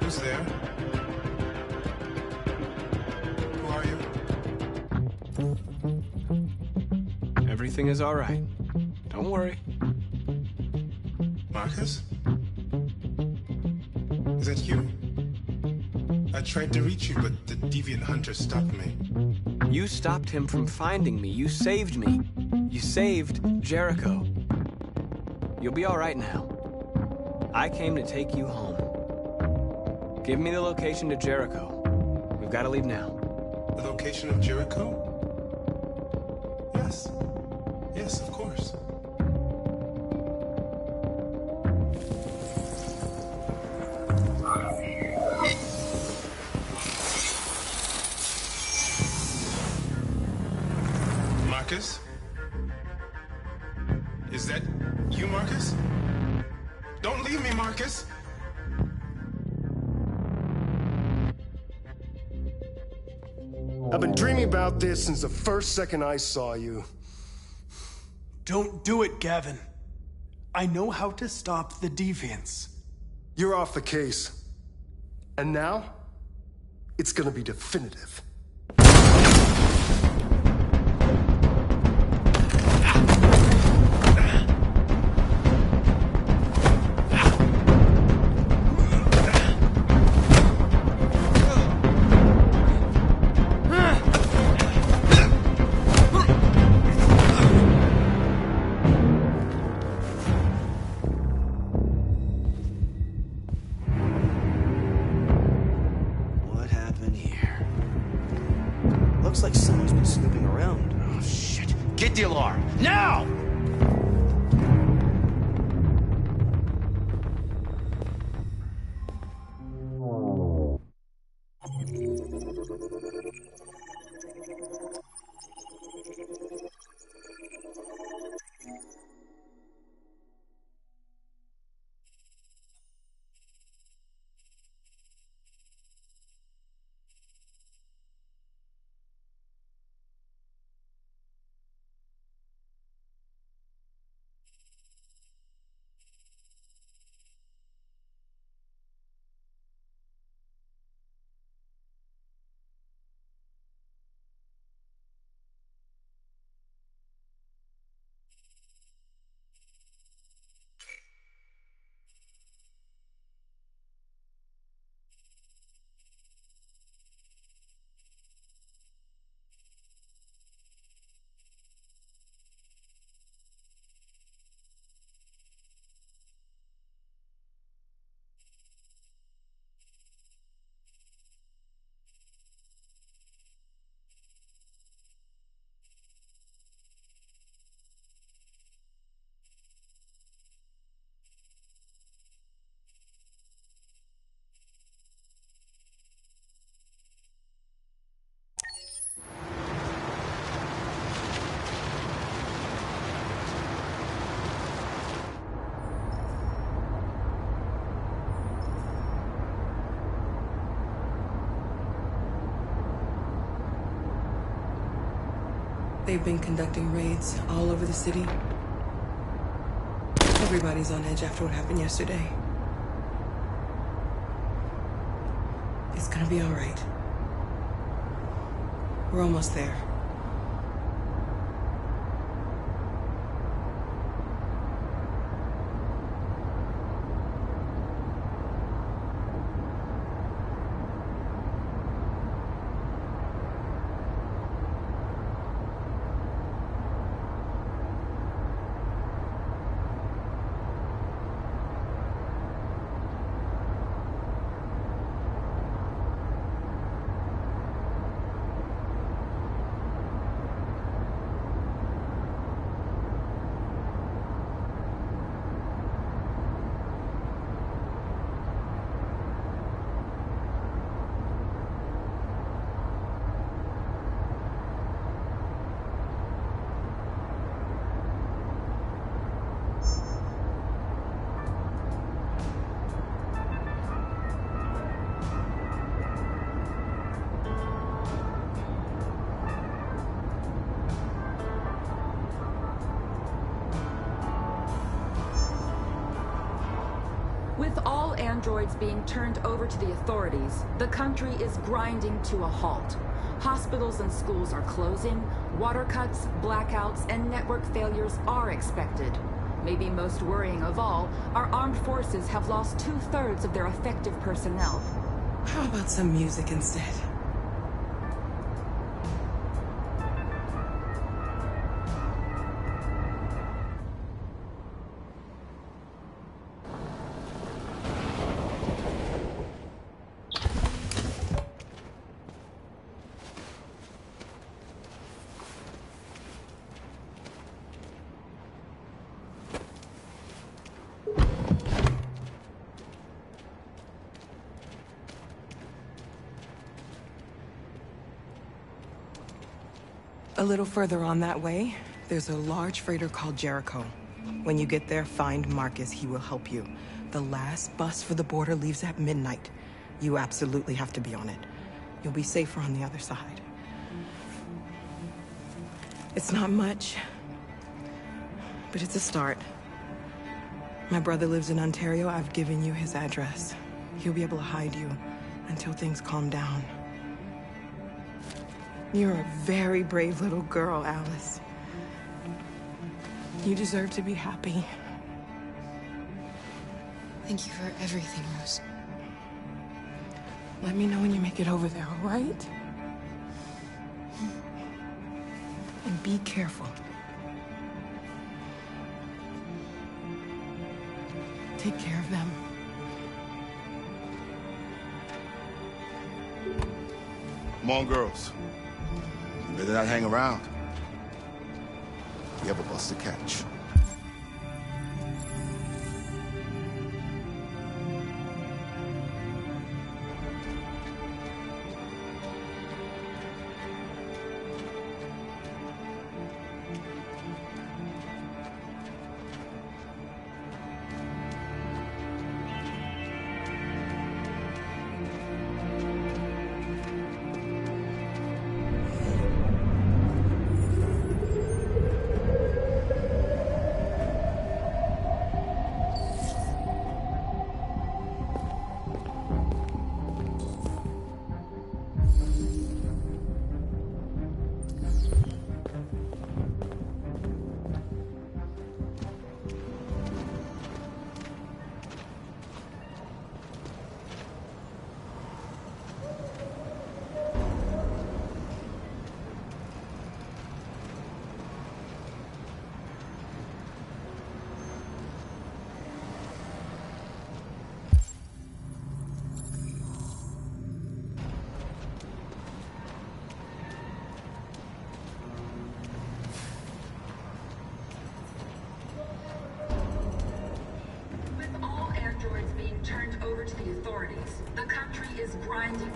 Who's there? Who are you? Everything is all right. Don't worry. Marcus? Is that you? I tried to reach you, but the deviant hunter stopped me. You stopped him from finding me. You saved me. You saved Jericho. You'll be all right now. I came to take you home. Give me the location to Jericho. We've got to leave now. The location of Jericho? Yes. Yes, of course. Marcus? Is that you, Marcus? Don't leave me, Marcus! I've been dreaming about this since the first second I saw you. Don't do it, Gavin. I know how to stop the deviants. You're off the case. And now, it's gonna be definitive. Looks like someone's been snooping around. Oh, shit. Get the alarm. Now! They've been conducting raids all over the city. Everybody's on edge after what happened yesterday. It's gonna be all right. We're almost there. androids being turned over to the authorities, the country is grinding to a halt. Hospitals and schools are closing, water cuts, blackouts, and network failures are expected. Maybe most worrying of all, our armed forces have lost 2/3 of their effective personnel. How about some music instead? A little further on that way, there's a large freighter called Jericho. When you get there, find Marcus. He will help you. The last bus for the border leaves at midnight. You absolutely have to be on it. You'll be safer on the other side. It's not much, but it's a start. My brother lives in Ontario. I've given you his address. He'll be able to hide you until things calm down. You're a very brave little girl, Alice. You deserve to be happy. Thank you for everything, Rose. Let me know when you make it over there, all right? And be careful. Take care of them. Come on, girls. You better not hang around. You have a bus to catch.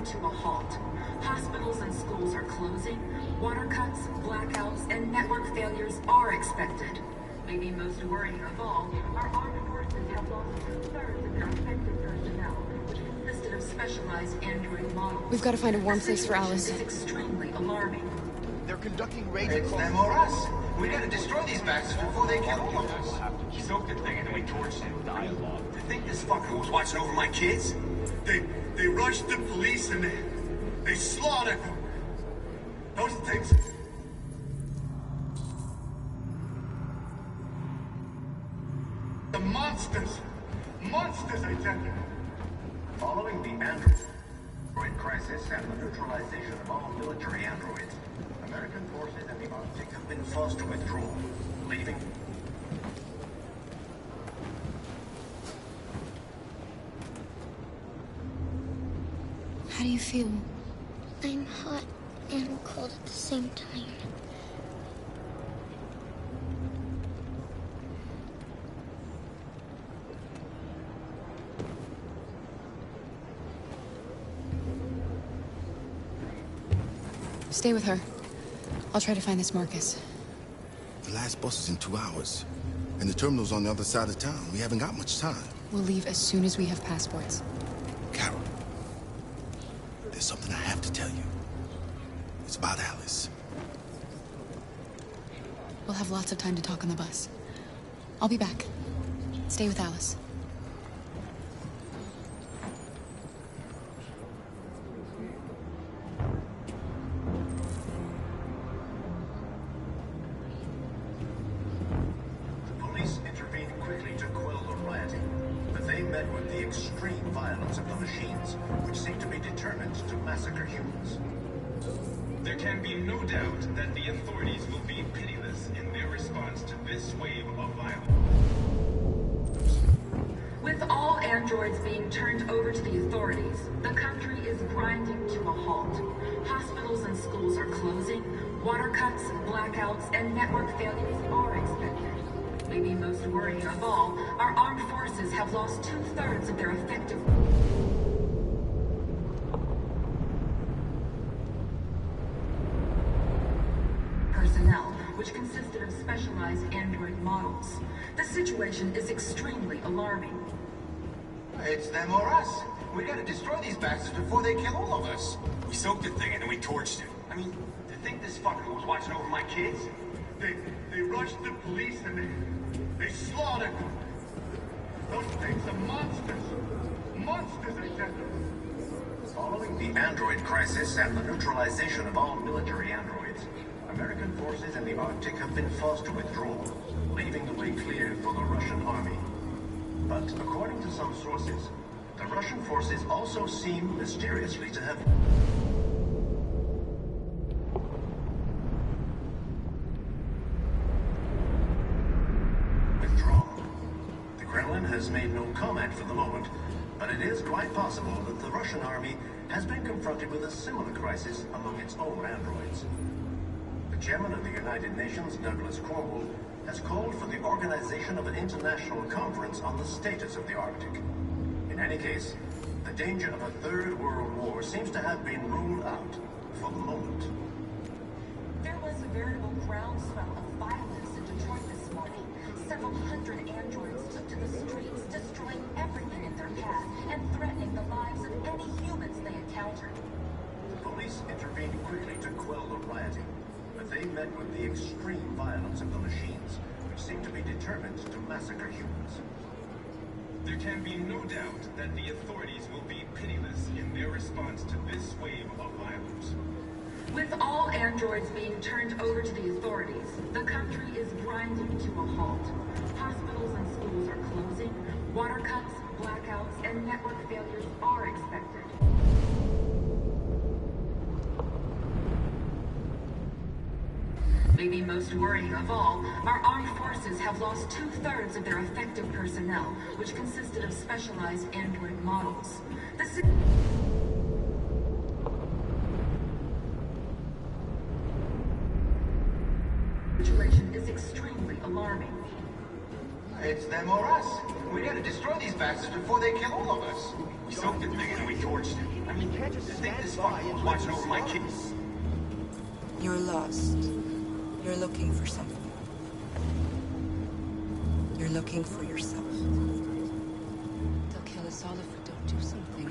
To a halt. Hospitals and schools are closing, water cuts, blackouts, and network failures are expected. Maybe most worrying of all, our armed forces have lost 2/3 of their effective personnel, which consisted of specialized android models. We've got to find a warm place for Alice. It's extremely alarming. They're conducting raids It's them or us. We gotta destroy these bastards before they kill you. We'll have to soak the thing and then we torch them. Dialogue. You think this fucker was watching over my kids? They rushed the police and they slaughtered them. Those things. The monsters. Monsters, I tell you. Following the android crisis and the neutralization of all military androids, American forces in the Arctic have been forced to withdraw, leaving. How do you feel? I'm hot and cold at the same time. Stay with her. I'll try to find this Marcus. The last bus is in 2 hours. And the terminal's on the other side of town. We haven't got much time. We'll leave as soon as we have passports. Carol, there's something I have to tell you. It's about Alice. We'll have lots of time to talk on the bus. I'll be back. Stay with Alice. violence of the machines, which seem to be determined to massacre humans. There can be no doubt that the authorities will be pitiless in their response to this wave of violence. With all androids being turned over to the authorities, the country is grinding to a halt. Hospitals and schools are closing, water cuts, blackouts, and network failures are expected. Maybe most worrying of all, our armed forces have lost 2/3 of their effective personnel, which consisted of specialized android models. The situation is extremely alarming. It's them or us. We gotta destroy these bastards before they kill all of us. We soaked the thing and then we torched it. I mean, to think this fucker was watching over my kids? They rushed the police and they slaughtered them. Those things are monsters. Monsters, I tell you. Following the android crisis and the neutralization of all military androids, American forces in the Arctic have been forced to withdraw, leaving the way clear for the Russian army. But according to some sources, the Russian forces also seem mysteriously to have withdrawn. The Kremlin has made no comment for the moment, but it is quite possible that the Russian army has been confronted with a similar crisis among its own androids. The chairman of the United Nations, Douglas Cornwall, has called for the organization of an international conference on the status of the Arctic. In any case, the danger of a third world war seems to have been ruled out for the moment. There was a veritable groundswell of violence in Detroit this morning. Several hundred androids took to the streets, destroying everything in their path and threatening the lives of any humans they encountered. The police intervened quickly to quell the rioting, but they met with the extreme violence of the machines, which seem to be determined to massacre humans. There can be no doubt that the authorities will be pitiless in their response to this wave of violence. With all androids being turned over to the authorities, the country is grinding to a halt. Hospitals and schools are closing, water cuts, blackouts, and network failures are expected. Maybe most worrying of all, our armed forces have lost 2/3 of their effective personnel, which consisted of specialized android models. The situation is extremely alarming. It's them or us. We gotta destroy these bastards before they kill all of us. We soaked the thing and then we torched it. I mean, to think this fucker was watching over my kids. You're lost. You're looking for something. You're looking for yourself. They'll kill us all if we don't do something.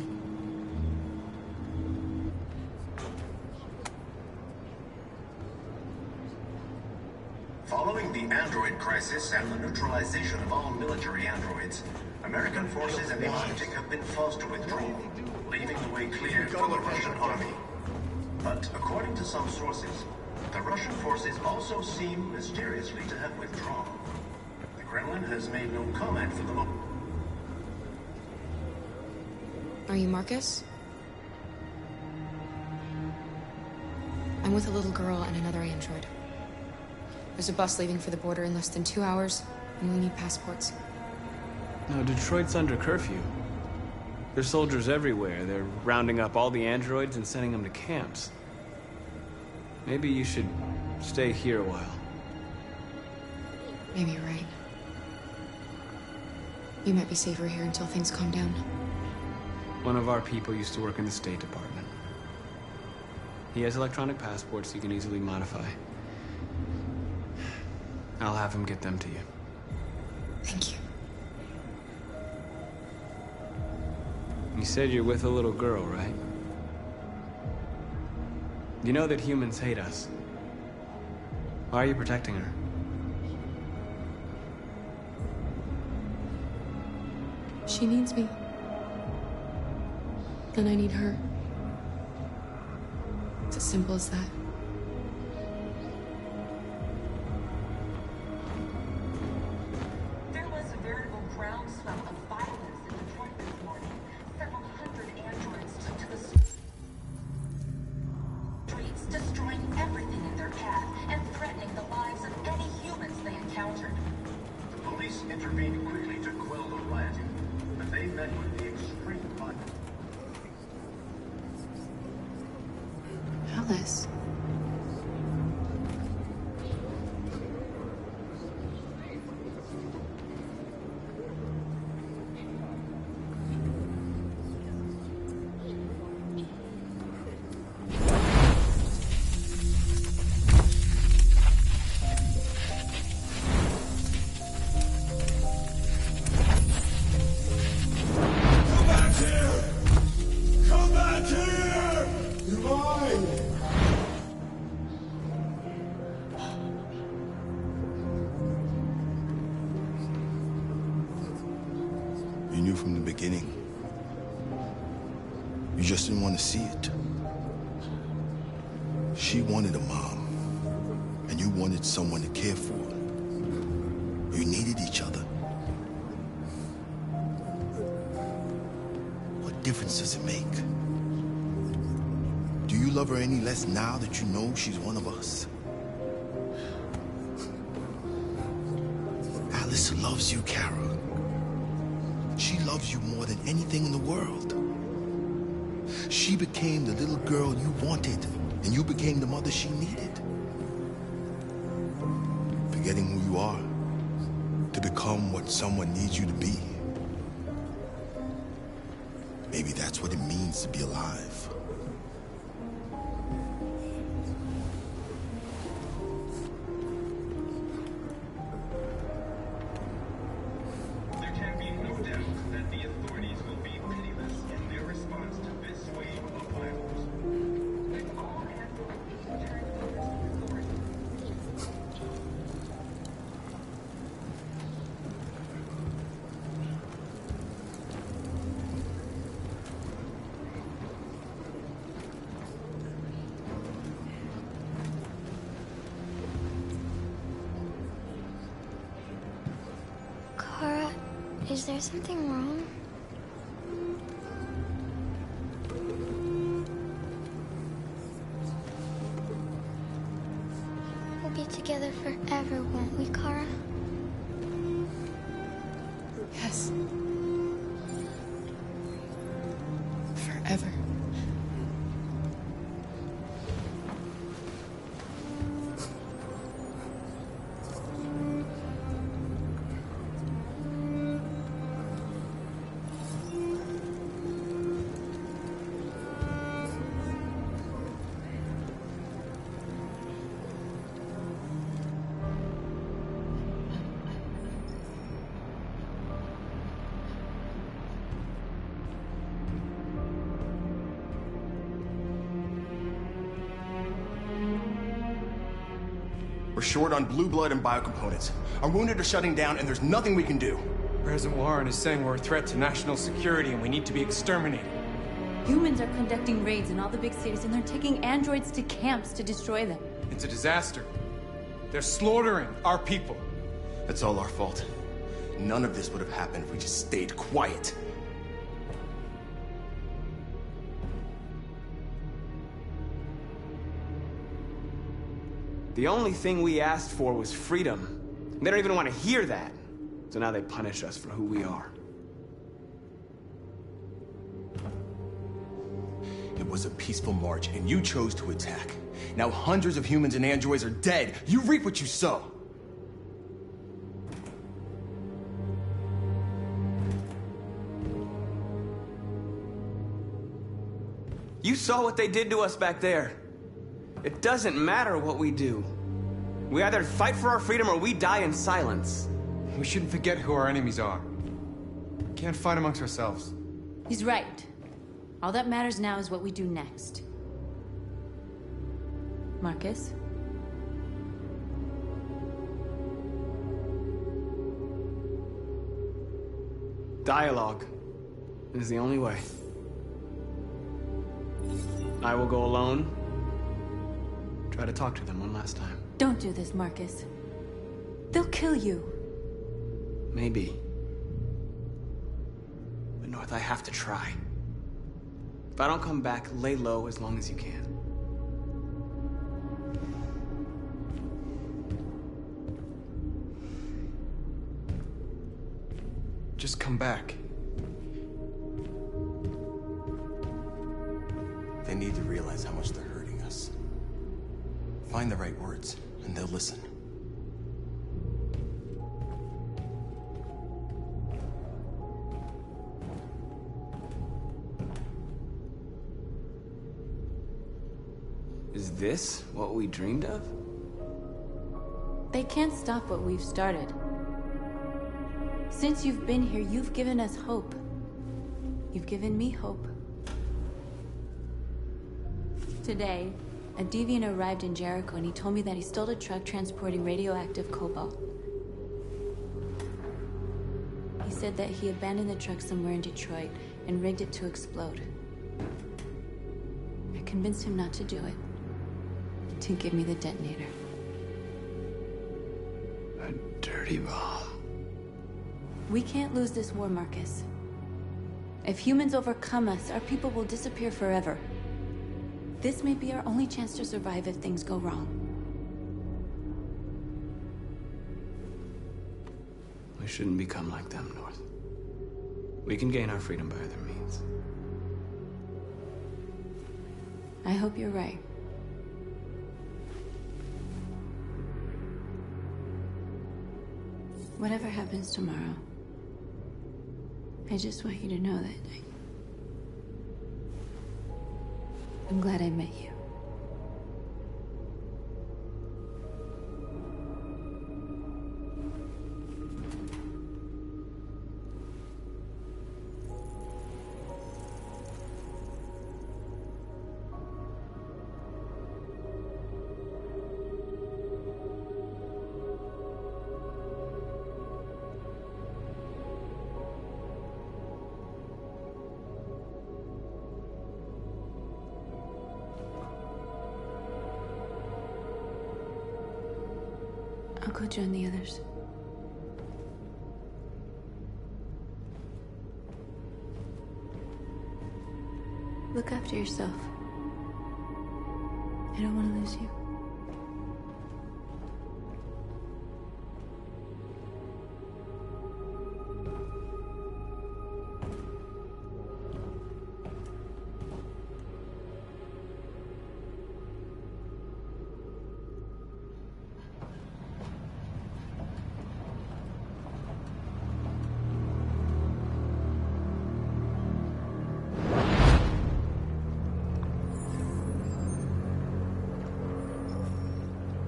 Following the android crisis and the neutralization of all military androids, American forces in the Arctic have been forced to withdraw, leaving the way clear for the Russian army. But according to some sources, the Russian forces also seem mysteriously to have withdrawn. The Kremlin has made no comment for the moment. Are you Marcus? I'm with a little girl and another android. There's a bus leaving for the border in less than 2 hours, and we need passports. No, Detroit's under curfew. There's soldiers everywhere. They're rounding up all the androids and sending them to camps. Maybe you should stay here a while. Maybe you're right. You might be safer here until things calm down. One of our people used to work in the State Department. He has electronic passports you can easily modify. I'll have him get them to you. Thank you. You said you're with a little girl, right? You know that humans hate us. Why are you protecting her? She needs me. And I need her. It's as simple as that. There was a veritable groundswell of violence in Detroit this morning. Several intervened quickly to quell the rioting, but they met with the extreme violence. Alice. You knew from the beginning. You just didn't want to see it. She wanted a mom, and you wanted someone to care for. You needed each other. What difference does it make? Do you love her any less now that you know she's one of us? Alice loves you, Kara. She loves you more than anything in the world. She became the little girl you wanted, and you became the mother she needed. Forgetting who you are to become what someone needs you to be. Maybe that's what it means to be alive. Kara, is there something wrong? We'll be together forever, won't we, Kara? Yes. Forever. We're short on blue blood and biocomponents. Our wounded are shutting down, and there's nothing we can do. President Warren is saying we're a threat to national security and we need to be exterminated. Humans are conducting raids in all the big cities, and they're taking androids to camps to destroy them. It's a disaster. They're slaughtering our people. That's all our fault. None of this would have happened if we just stayed quiet. The only thing we asked for was freedom. They don't even want to hear that. So now they punish us for who we are. It was a peaceful march, and you chose to attack. Now hundreds of humans and androids are dead. You reap what you sow. You saw what they did to us back there. It doesn't matter what we do. We either fight for our freedom or we die in silence. We shouldn't forget who our enemies are. We can't fight amongst ourselves. He's right. All that matters now is what we do next. Marcus? Dialogue is the only way. I will go alone. Try to talk to them one last time. Don't do this, Marcus. They'll kill you. Maybe. But North, I have to try. If I don't come back, lay low as long as you can. Just come back. They need to realize how much they're hurting us. Find the right words, and they'll listen. Is this what we dreamed of? They can't stop what we've started. Since you've been here, you've given us hope. You've given me hope. Today, a deviant arrived in Jericho and he told me that he stole a truck transporting radioactive cobalt. He said that he abandoned the truck somewhere in Detroit and rigged it to explode. I convinced him not to do it, to give me the detonator. A dirty bomb. We can't lose this war, Marcus. If humans overcome us, our people will disappear forever. This may be our only chance to survive if things go wrong. We shouldn't become like them, North. We can gain our freedom by other means. I hope you're right. Whatever happens tomorrow, I just want you to know that I'm glad I met you. I'll go join the others. Look after yourself. I don't want to lose you.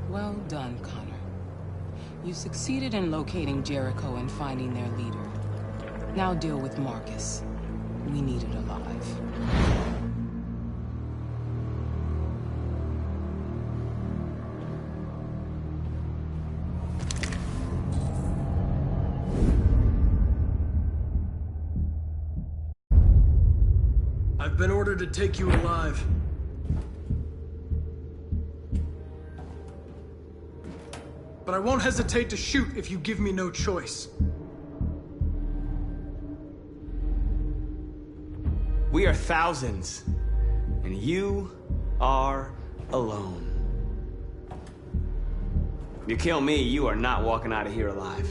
Well done, Connor. You succeeded in locating Jericho and finding their leader. Now deal with Marcus. We need it alive. I've been ordered to take you alive. But I won't hesitate to shoot if you give me no choice. We are thousands, and you are alone. If you kill me, you are not walking out of here alive.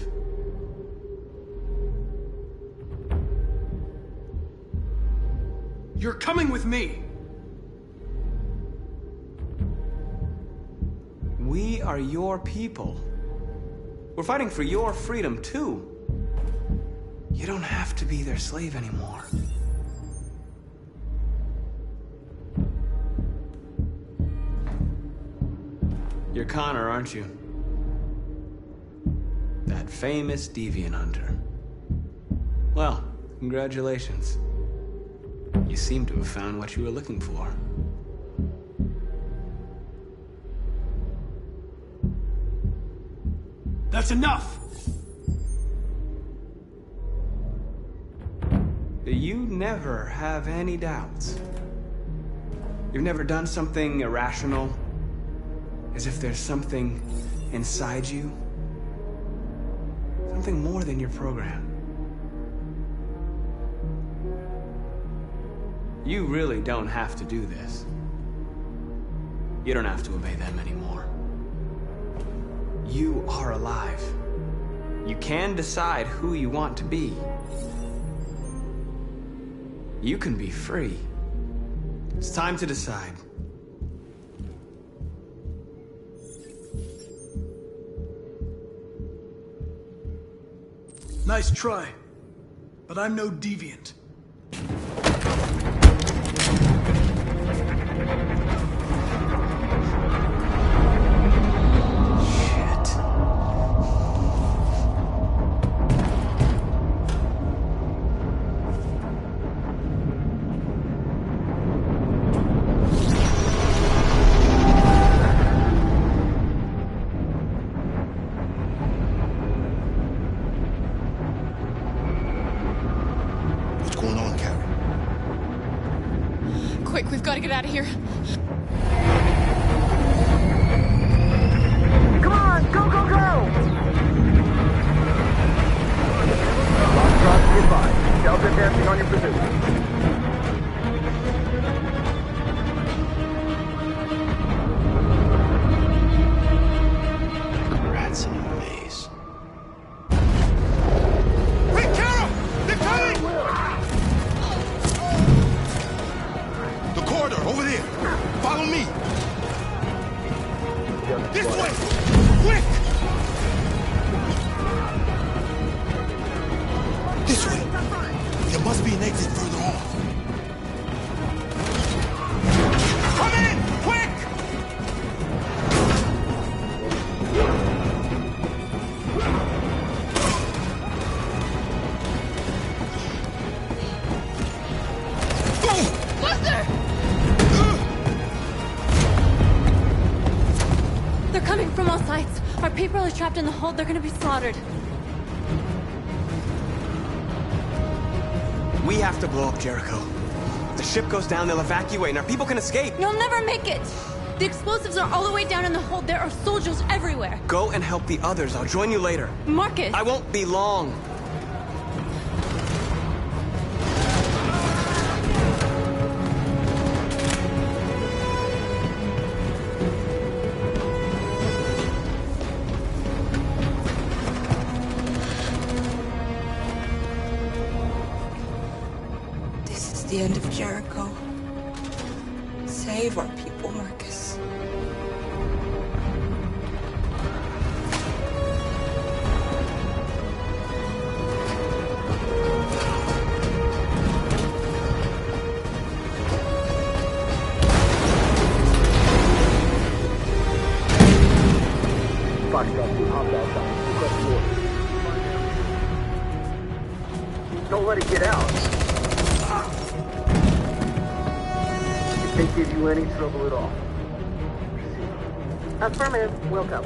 You're coming with me. We are your people. We're fighting for your freedom, too. You don't have to be their slave anymore. You're Connor, aren't you? That famous deviant hunter. Well, congratulations. You seem to have found what you were looking for. That's enough! You never have any doubts. You've never done something irrational? As if there's something inside you? Something more than your program. You really don't have to do this. You don't have to obey them anymore. You are alive. You can decide who you want to be. You can be free. It's time to decide. Nice try, but I'm no deviant. Quick, we've got to get out of here. Come on, go, go, go! Foxtrot, goodbye. Delta advancing on your pursuit. Rats in a maze. Hey, Carol! They're coming! The corridor, over there. Follow me. This way! Quick! This way. There must be an exit further on. Come in! Quick! They're coming from all sides. Our people are trapped in the hold. They're gonna be slaughtered. We have to blow up Jericho. If the ship goes down, they'll evacuate, and our people can escape. You'll never make it! The explosives are all the way down in the hold. There are soldiers everywhere. Go and help the others. I'll join you later. Marcus! I won't be long. This is the end of Jericho. Save our people, Marcus. Foxtrot, you hop outside. Request orders. Don't let it get out. If they give you any trouble at all. Affirmative. Welcome.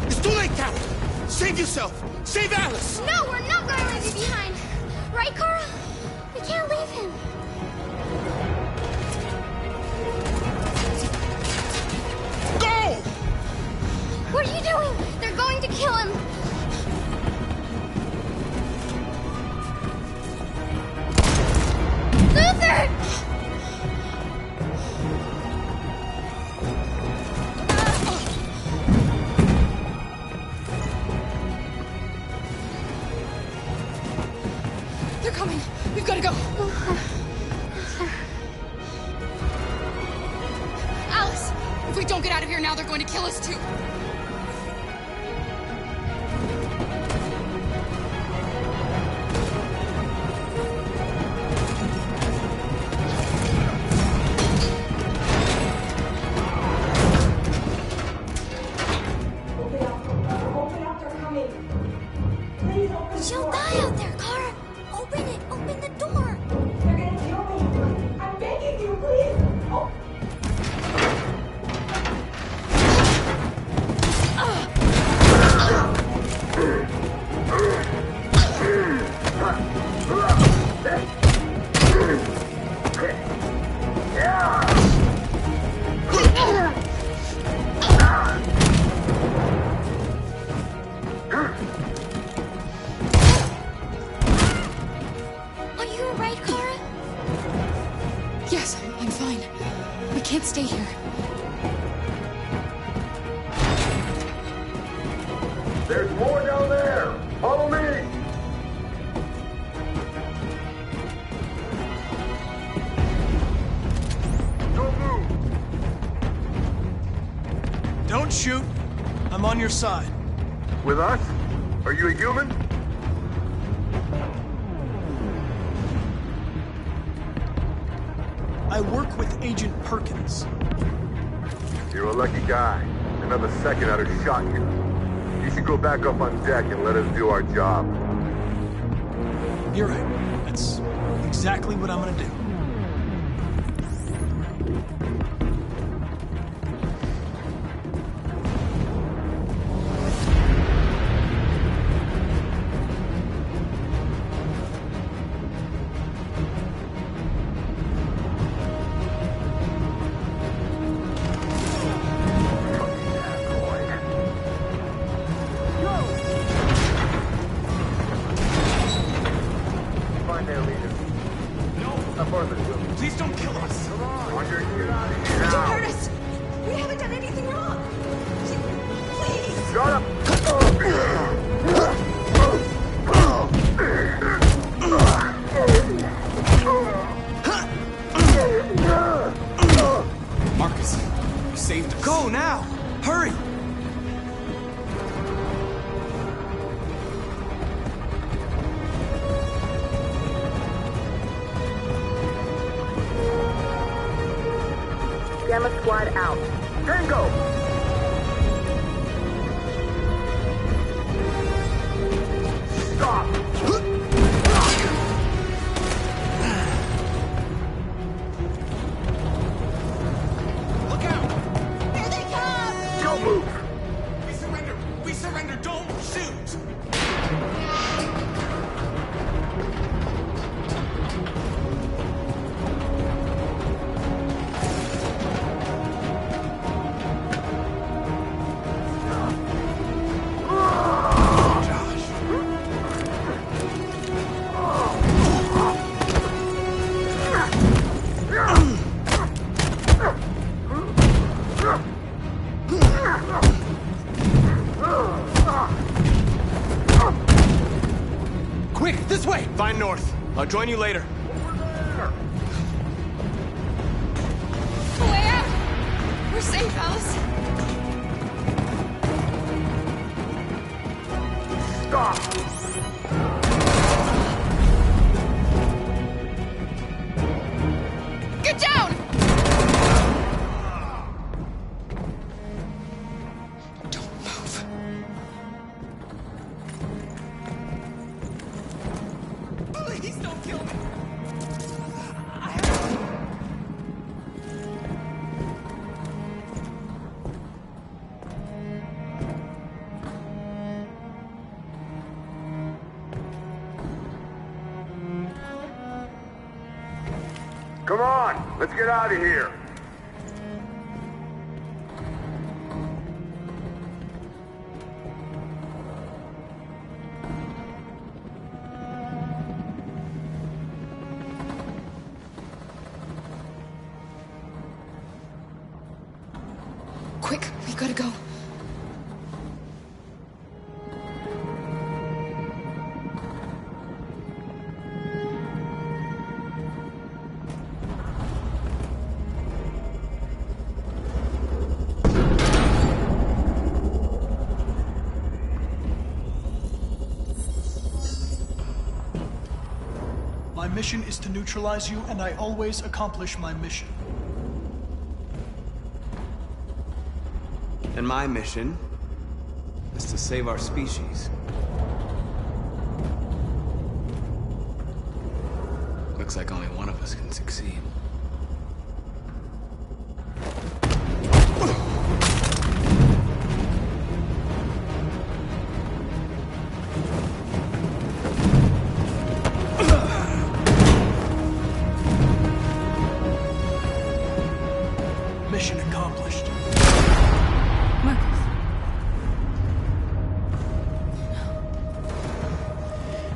It's too late, Carol. Save yourself. Save Alice. No, we're not going to leave you behind. Right, Carl? We can't leave him. Go! What are you doing? They're going to kill him. Luther! They're coming. We've got to go. Alice, if we don't get out of here now, they're going to kill us too. She'll die out there, Cara. Open it. Open the door. They're gonna kill me. I'm begging you, please. Oh. can't stay here. There's more down there! Follow me! Don't move! Don't shoot. I'm on your side. With us? Are you a human? I work with Agent Perkins. You're a lucky guy. Another second I'd have shot you. You should go back up on deck and let us do our job. You're right. That's exactly what I'm gonna do. Please don't kill us! Come on! Roger, get out of here Don't now! hurt us! We haven't done anything wrong! Please! Shut up! Marcus, you saved us. Go now! Hurry! Gamma squad out. Tango! Stop! Look out! Here they come! Don't move! We surrender! We surrender! Don't shoot! Quick, this way! Find North. I'll join you later. Way out! We're safe, Alice. Stop! Get down! Don't move. Please don't kill me! Come on! Let's get out of here! Quick, we gotta go. My mission is to neutralize you, and I always accomplish my mission. And my mission is to save our species. Looks like only one of us can succeed. Mission accomplished. Marcus.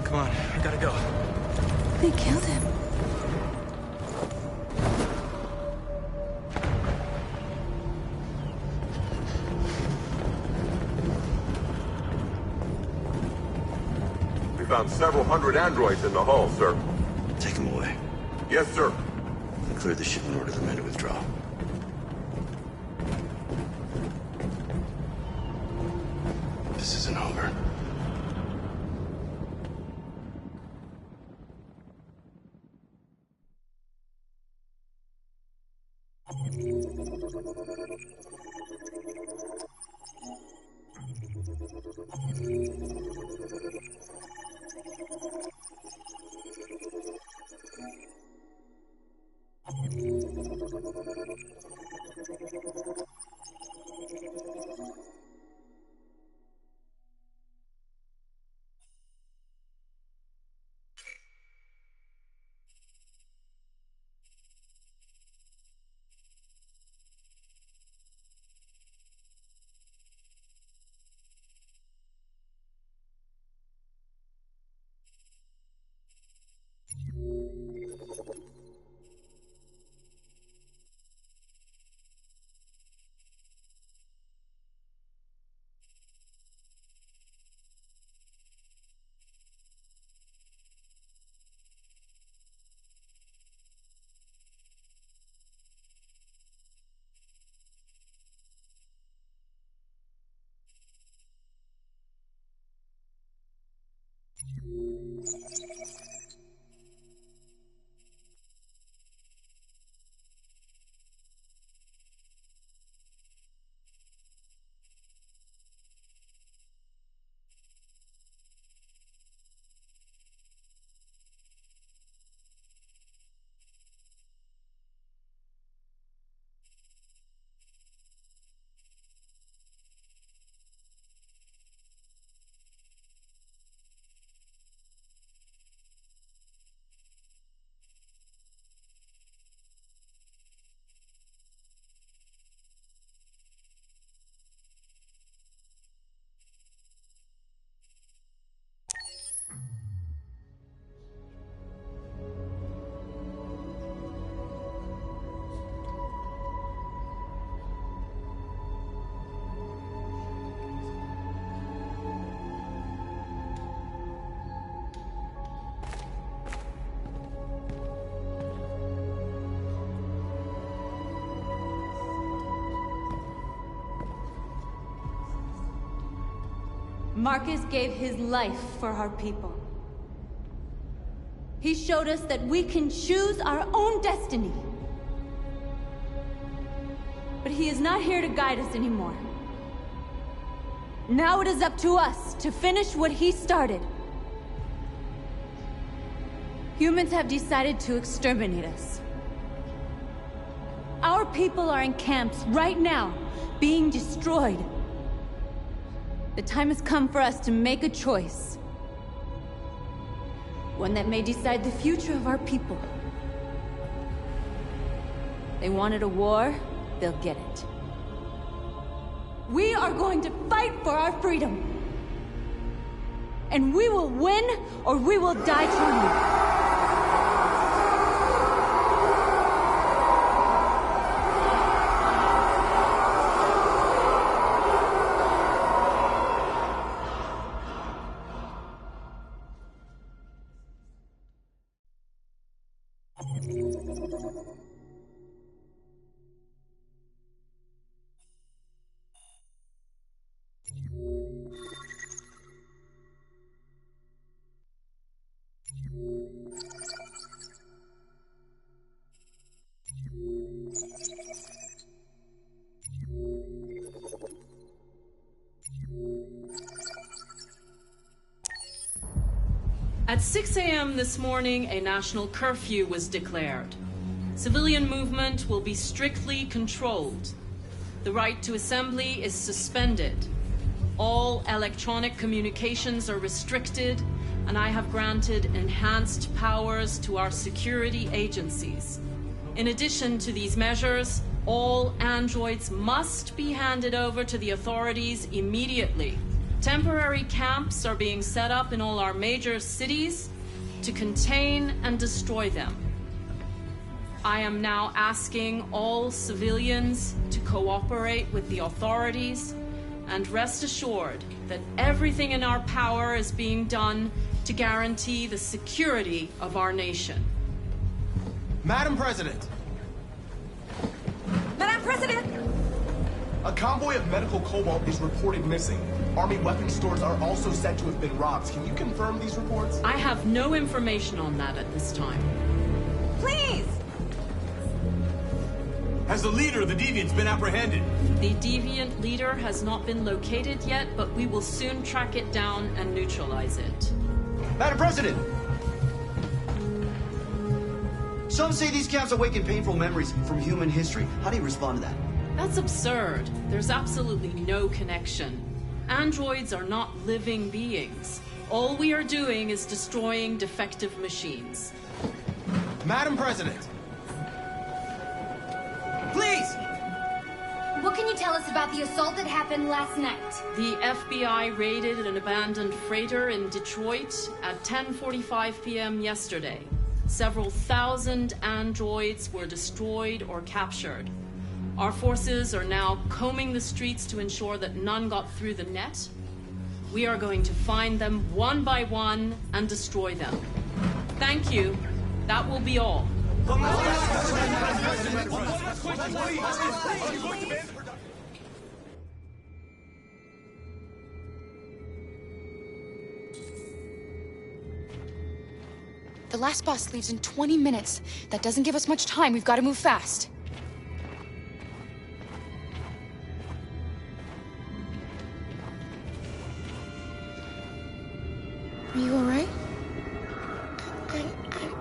Come on, I gotta go. They killed him. We found several hundred androids in the hull, sir. Take them away. Yes, sir. And clear the ship and order the men to withdraw. This isn't over. Marcus gave his life for our people. He showed us that we can choose our own destiny. But he is not here to guide us anymore. Now it is up to us to finish what he started. Humans have decided to exterminate us. Our people are in camps right now, being destroyed. The time has come for us to make a choice. One that may decide the future of our people. They wanted a war, they'll get it. We are going to fight for our freedom. And we will win, or we will die trying. At 6 a.m. this morning, a national curfew was declared. Civilian movement will be strictly controlled. The right to assembly is suspended. All electronic communications are restricted, and I have granted enhanced powers to our security agencies. In addition to these measures, all androids must be handed over to the authorities immediately. Temporary camps are being set up in all our major cities to contain and destroy them. I am now asking all civilians to cooperate with the authorities and rest assured that everything in our power is being done to guarantee the security of our nation. Madam President! Madam President! A convoy of medical cobalt is reported missing. Army weapon stores are also said to have been robbed. Can you confirm these reports? I have no information on that at this time. Please! Has the leader of the Deviants been apprehended? The Deviant leader has not been located yet, but we will soon track it down and neutralize it. Madam President! Some say these camps awaken painful memories from human history. How do you respond to that? That's absurd. There's absolutely no connection. Androids are not living beings. All we are doing is destroying defective machines. Madam President! Please! What can you tell us about the assault that happened last night? The FBI raided an abandoned freighter in Detroit at 10:45 p.m. yesterday. Several thousand androids were destroyed or captured. Our forces are now combing the streets to ensure that none got through the net. We are going to find them one by one and destroy them. Thank you. That will be all. The last bus leaves in 20 minutes. That doesn't give us much time. We've got to move fast. Are you all right?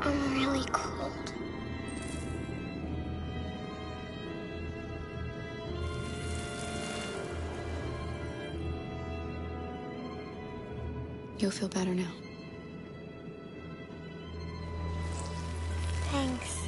I'm really cold. You'll feel better now. Thanks.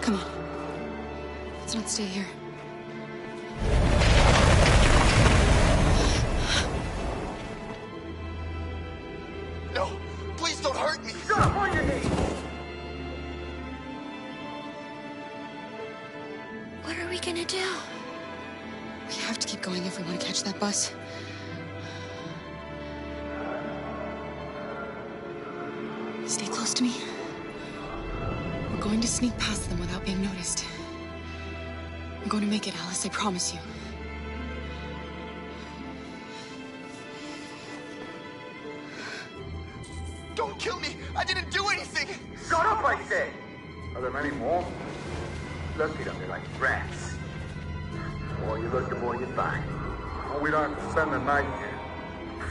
Come on. Let's not stay here. No! Please don't hurt me! Stop on your knees! What are we gonna do? We have to keep going if we want to catch that bus. Stay close to me. We're going to sneak past them without being noticed. We're going to make it, Alice, I promise you. Don't kill me! I didn't do anything! Shut up, I say! Are there many more? Lucky them, they're like rats. The more you look, the more you find. Well, we don't have to spend the night here.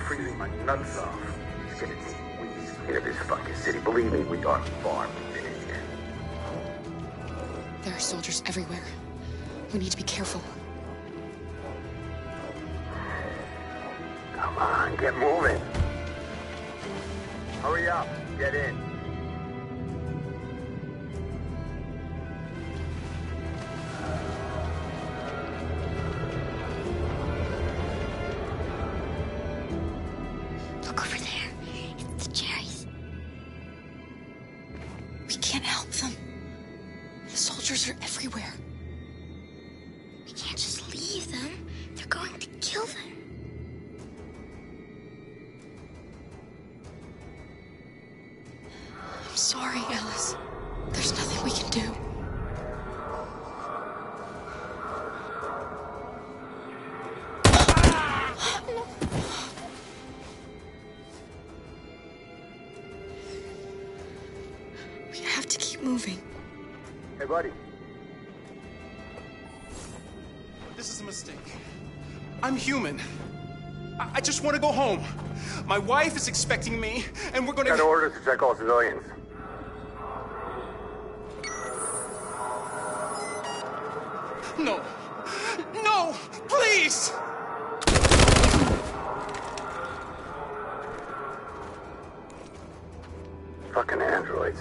Freezing my nuts off. It's gonna take weeks to get this fucking city. Believe me, we are far from finished yet. There are soldiers everywhere. We need to be careful. Come on, get moving. Hurry up, get in. Look over there. It's the cherries. We can't help them. The soldiers are everywhere. We can't just leave them. They're going to kill them. I'm sorry, Alice. There's nothing we can do. We have to keep moving. Hey, buddy. This is a mistake. I'm human. I just want to go home. My wife is expecting me, and we're gonna... Got orders to check all civilians. No. No! Please! Fucking androids.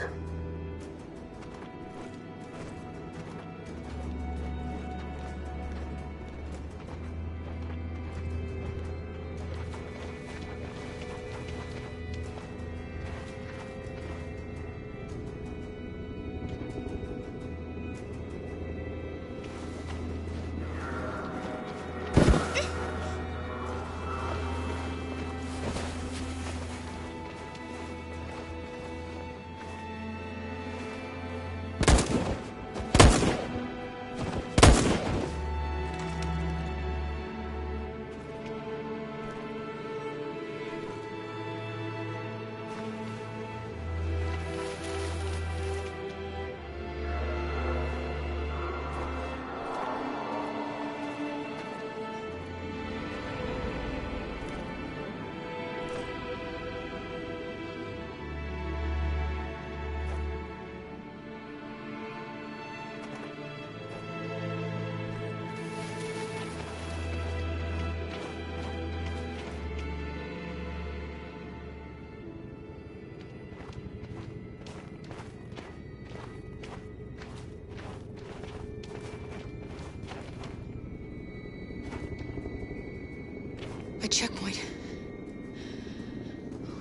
A checkpoint.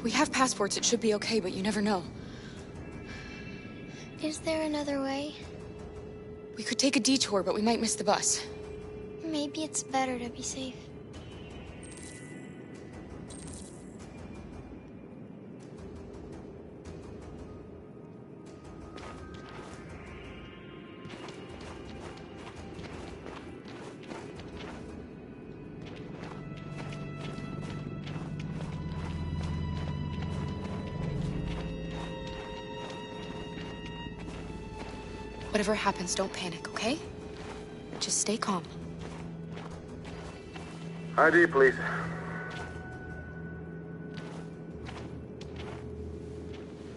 We have passports, it should be okay, but you never know. Is there another way? We could take a detour, but we might miss the bus. Maybe it's better to be safe. Whatever happens, don't panic, okay? Just stay calm. ID, please.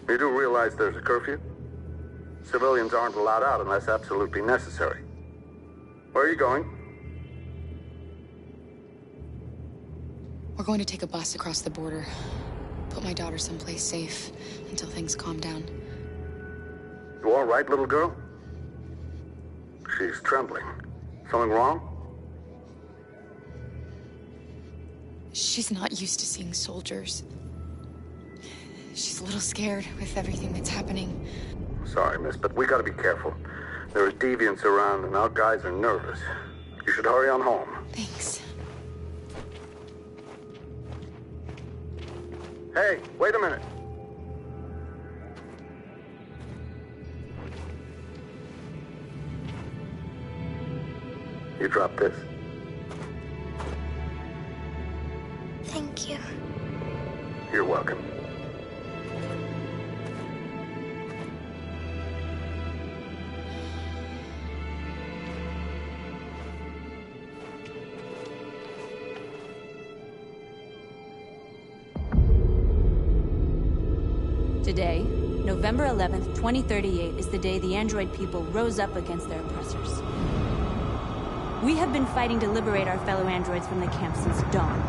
You do realize there's a curfew? Civilians aren't allowed out unless absolutely necessary. Where are you going? We're going to take a bus across the border. Put my daughter someplace safe until things calm down. You all right, little girl? She's trembling. Something wrong? She's not used to seeing soldiers. She's a little scared with everything that's happening. Sorry, miss, but we gotta be careful. There are deviants around and our guys are nervous. You should hurry on home. Thanks. Hey, wait a minute. You dropped this. Thank you. You're welcome. Today, November 11th, 2038, is the day the android people rose up against their oppressors. We have been fighting to liberate our fellow androids from the camp since dawn.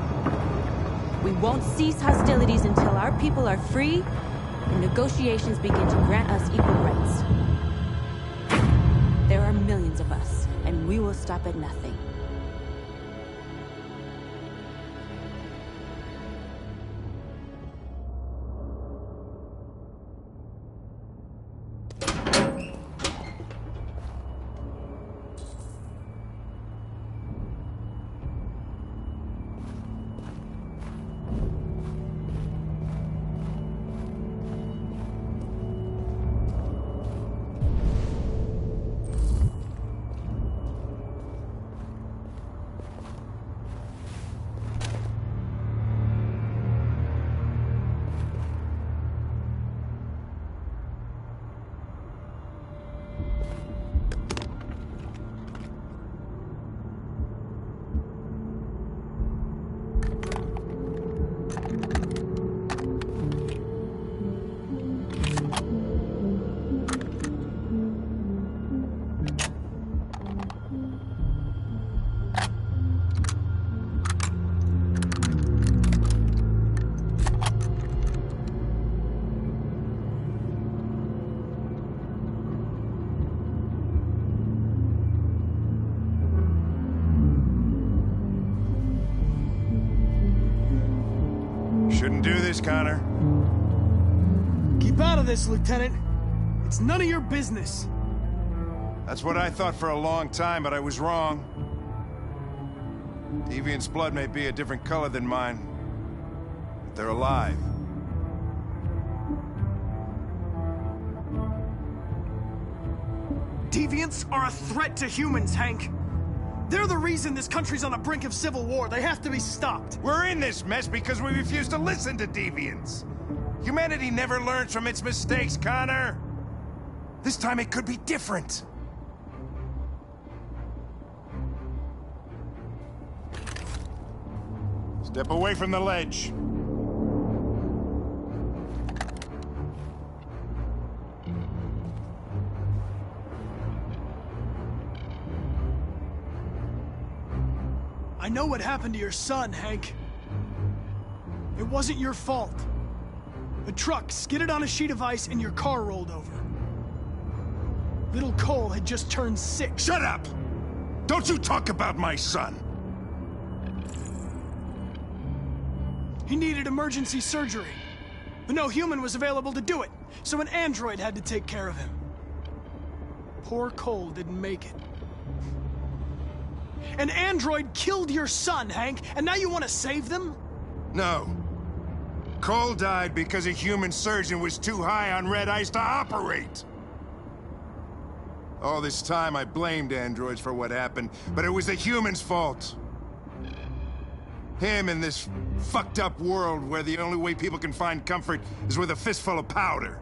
We won't cease hostilities until our people are free and negotiations begin to grant us equal rights. There are millions of us, and we will stop at nothing. can do this, Connor. Keep out of this, Lieutenant. It's none of your business. That's what I thought for a long time, but I was wrong. Deviant's blood may be a different color than mine, but they're alive. Deviants are a threat to humans, Hank. They're the reason this country's on the brink of civil war. They have to be stopped. We're in this mess because we refuse to listen to deviants. Humanity never learns from its mistakes, Connor. This time it could be different. Step away from the ledge. I know what happened to your son, Hank. It wasn't your fault. A truck skidded on a sheet of ice and your car rolled over. Little Cole had just turned 6. Shut up! Don't you talk about my son! He needed emergency surgery, but no human was available to do it, so an android had to take care of him. Poor Cole didn't make it. An android killed your son, Hank, and now you want to save them? No. Cole died because a human surgeon was too high on red ice to operate. All this time I blamed androids for what happened, but it was the humans' fault. Him in this fucked up world where the only way people can find comfort is with a fistful of powder.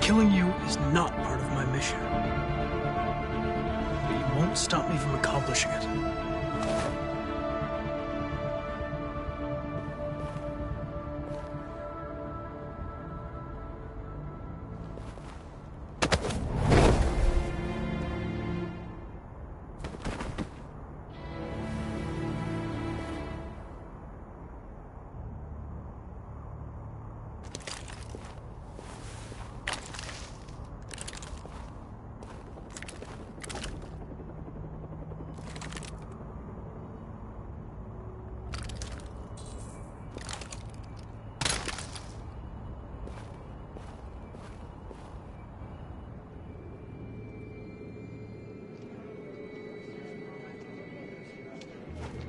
Killing you is not part of my mission. But you won't stop me from accomplishing it.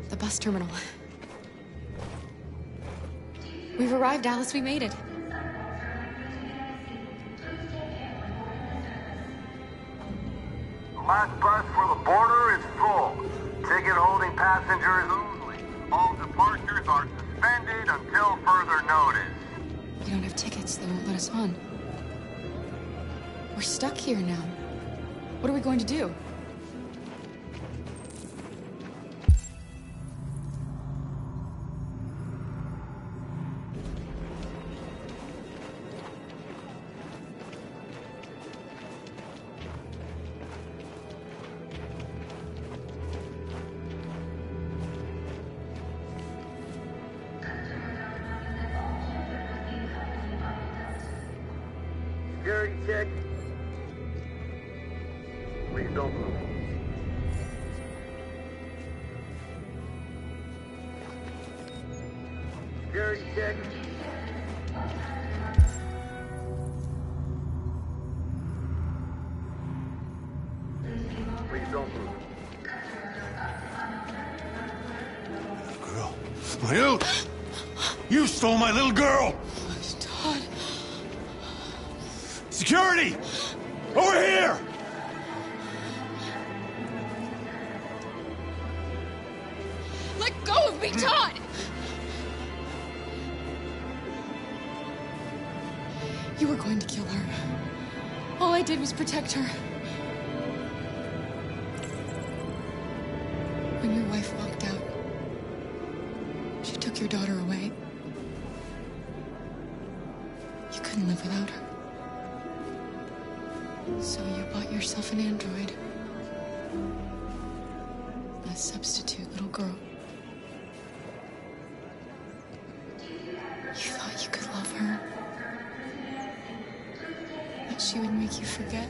The bus terminal. We've arrived, Alice. We made it. The last bus for the border is full. Ticket holding passengers only. All departures are suspended until further notice. We don't have tickets. They won't let us on. We're stuck here now. What are we going to do? Please don't move. Security check. Please don't move. Girl. You! You stole my little girl! Todd. Security! Over here! Let go of me, Todd! You were going to kill her. All I did was protect her. When your wife walked out, she took your daughter away. You couldn't live without her. So you bought yourself an android. A substitute little girl. You thought you could love her. That she would make you forget.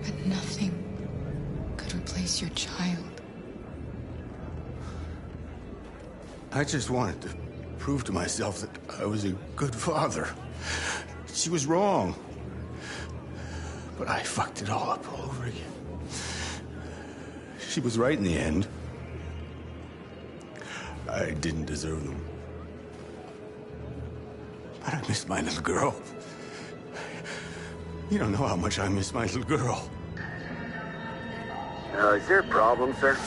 But nothing could replace your child. I just wanted to prove to myself that I was a good father. She was wrong. But I fucked it all up all over again. She was right in the end. I didn't deserve them. But I missed my little girl. You don't know how much I miss my little girl. Is there a problem, sir?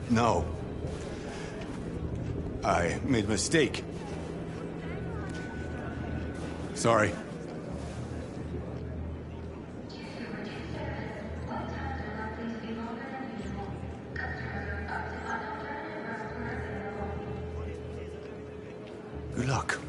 No. I made a mistake. Sorry. Good luck.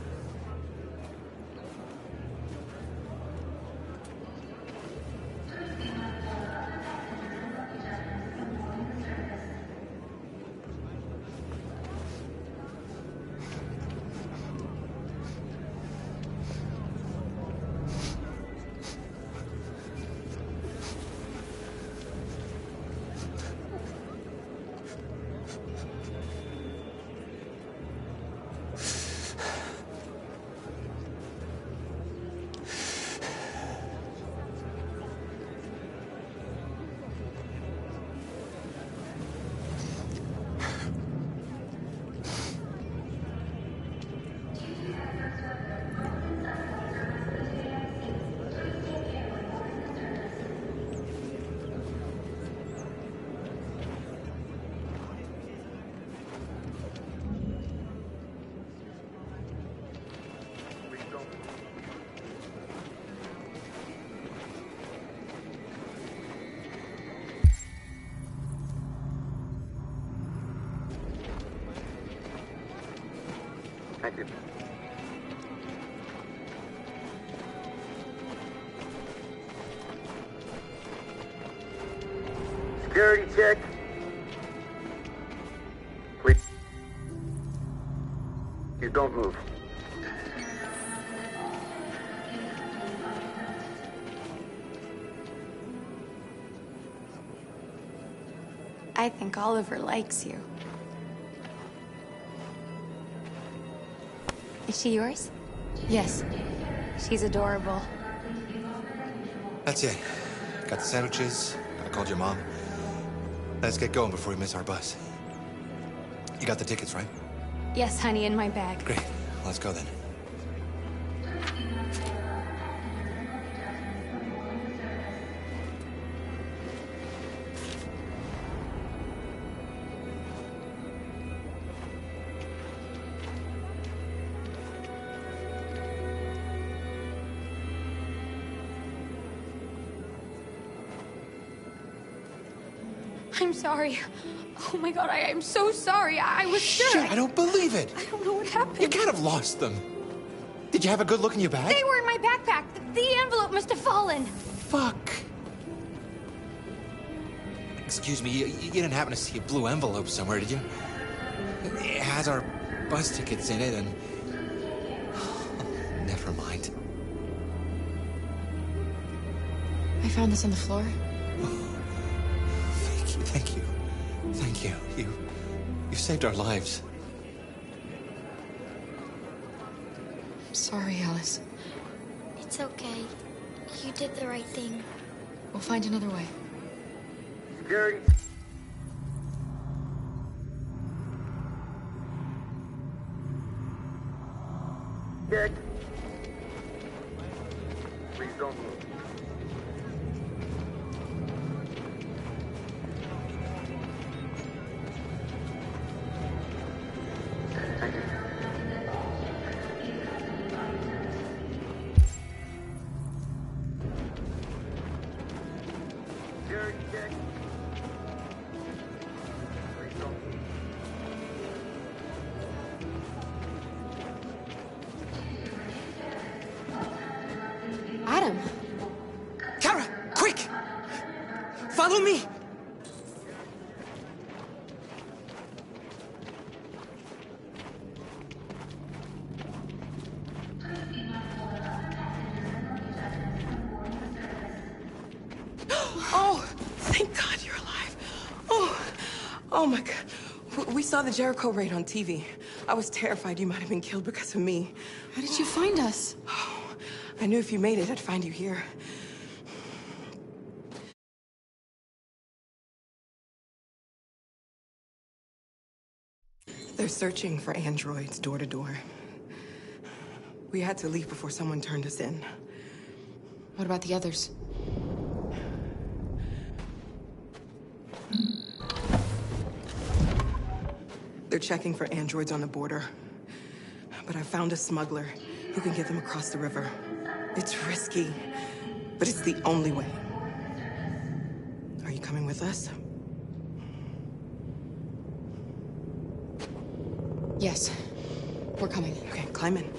Thank you. Security check. Please. You don't move. I think Oliver likes you. Is she yours? Yes. She's adorable. That's it. Got the sandwiches. I called your mom. Let's get going before we miss our bus. You got the tickets, right? Yes, honey, in my bag. Great. Let's go then. I'm sorry. Oh my god, I'm so sorry. I was sure. Shit, I don't believe it. I don't know what happened. You can't have lost them. Did you have a good look in your bag? They were in my backpack. The envelope must have fallen. Fuck. Excuse me, you didn't happen to see a blue envelope somewhere, did you? It has our bus tickets in it and... Never mind. found this on the floor. Thank you. Thank you. You saved our lives. I'm sorry, Alice. It's okay. You did the right thing. We'll find another way. Security. Dick. Please don't move. Thank you. Security, Dick. Please don't move. Adam! Kara, quick! Follow me! Oh, thank God you're alive. Oh my God. We saw the Jericho raid on TV. I was terrified you might have been killed because of me. How did you find us? I knew if you made it, I'd find you here. They're searching for androids door to door. We had to leave before someone turned us in. What about the others? They're checking for androids on the border. But I found a smuggler who can get them across the river. It's risky, but it's the only way. Are you coming with us? Yes. We're coming. Okay, climb in.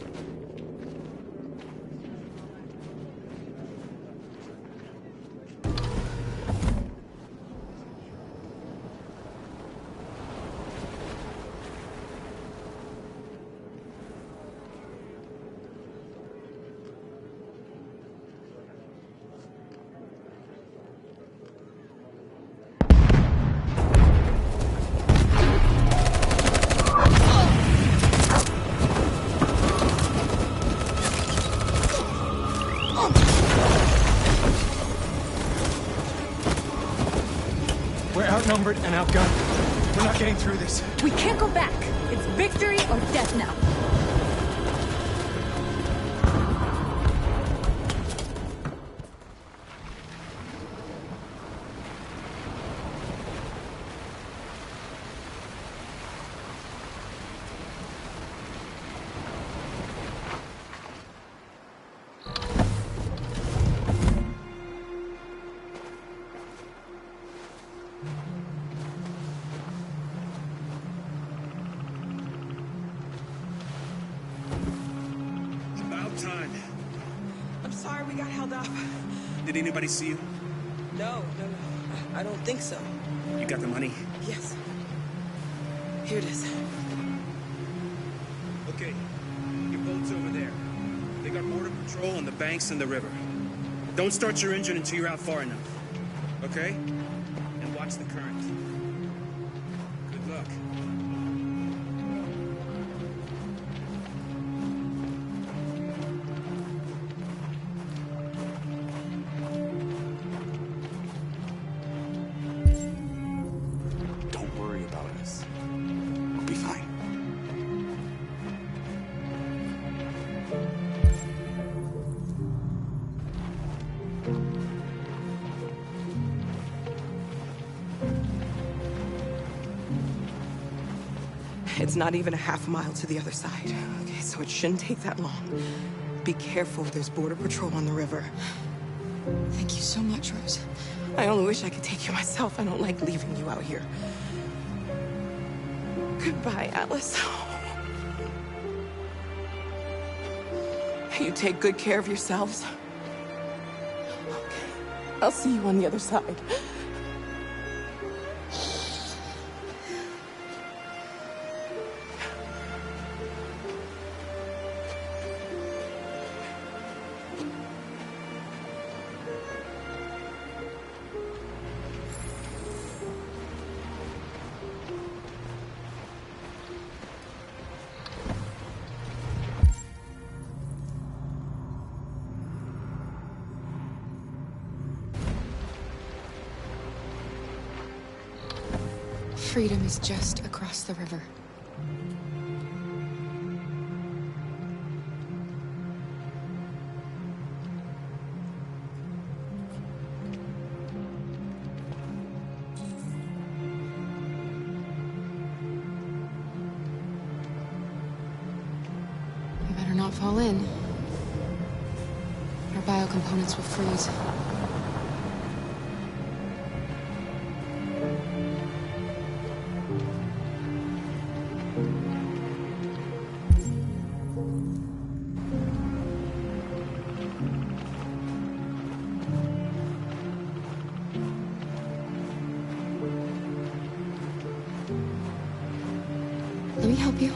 We're outnumbered and outgunned. We're not getting through this. We can't go back. It's victory or death now. Time. I'm sorry we got held up. Did anybody see you? No. I don't think so. You got the money? Yes. Here it is. Okay. Your boat's over there. They got border patrol on the banks and the river. Don't start your engine until you're out far enough. Okay? And watch the current. Good luck. It's not even a half mile to the other side. Okay, so it shouldn't take that long. Be careful, there's border patrol on the river. Thank you so much, Rose. I only wish I could take you myself. I don't like leaving you out here. Goodbye, Alice. You take good care of yourselves. Okay. I'll see you on the other side. freedom is just across the river. You better not fall in. Our biocomponents will freeze. Let me help you.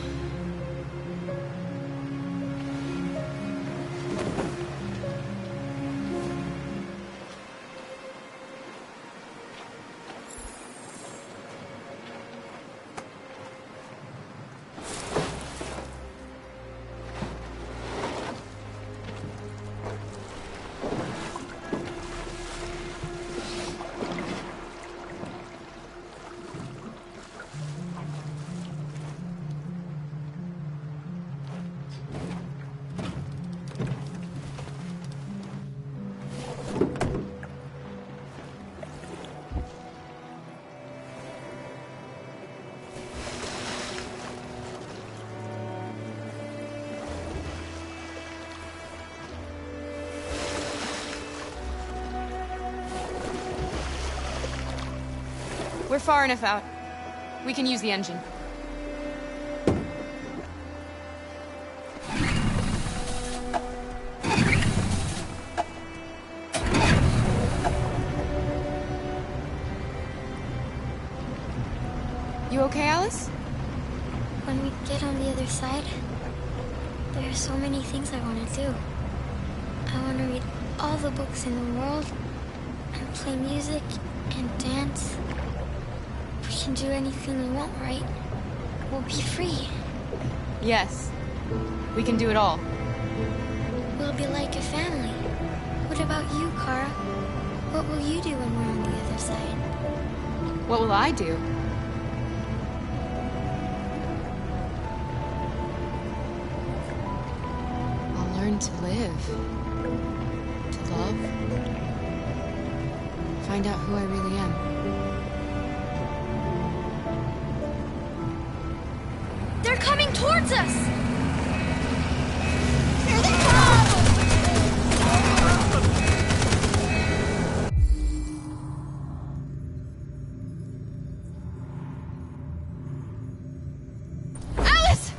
We're far enough out. We can use the engine. You okay, Alice? When we get on the other side, there are so many things I want to do. I want to read all the books in the world, and play music, and dance. We can do anything we want, right? We'll be free. Yes. We can do it all. We'll be like a family. What about you, Kara? What will you do when we're on the other side? What will I do? I'll learn to live. To love. Find out who I really am. They're coming towards us! Here they come! Alice!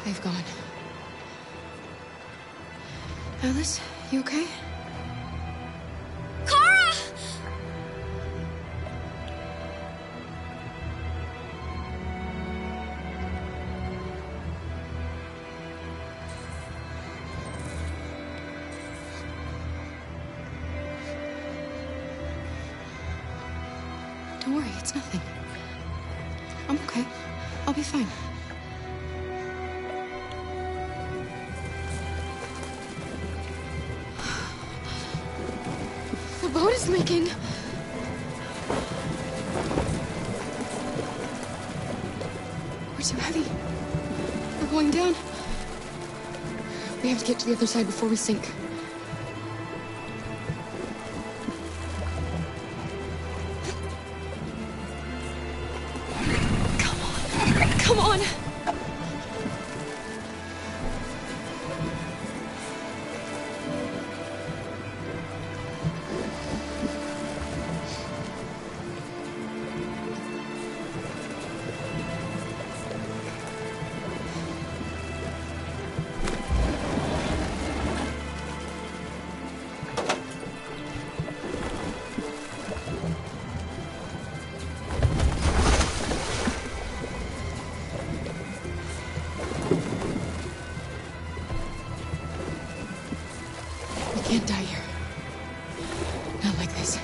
They've gone. Alice, you okay? Kara! Don't worry, it's nothing. I'm okay. I'll be fine. The boat is leaking. We're too heavy. We're going down. We have to get to the other side before we sink. Come on! can't die here. Not like this.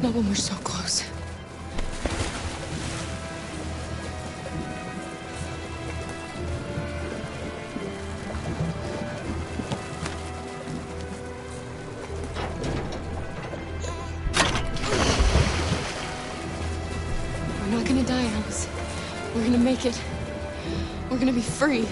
Not when we're so close. We're not gonna die, Alice. We're gonna make it. We're gonna be free.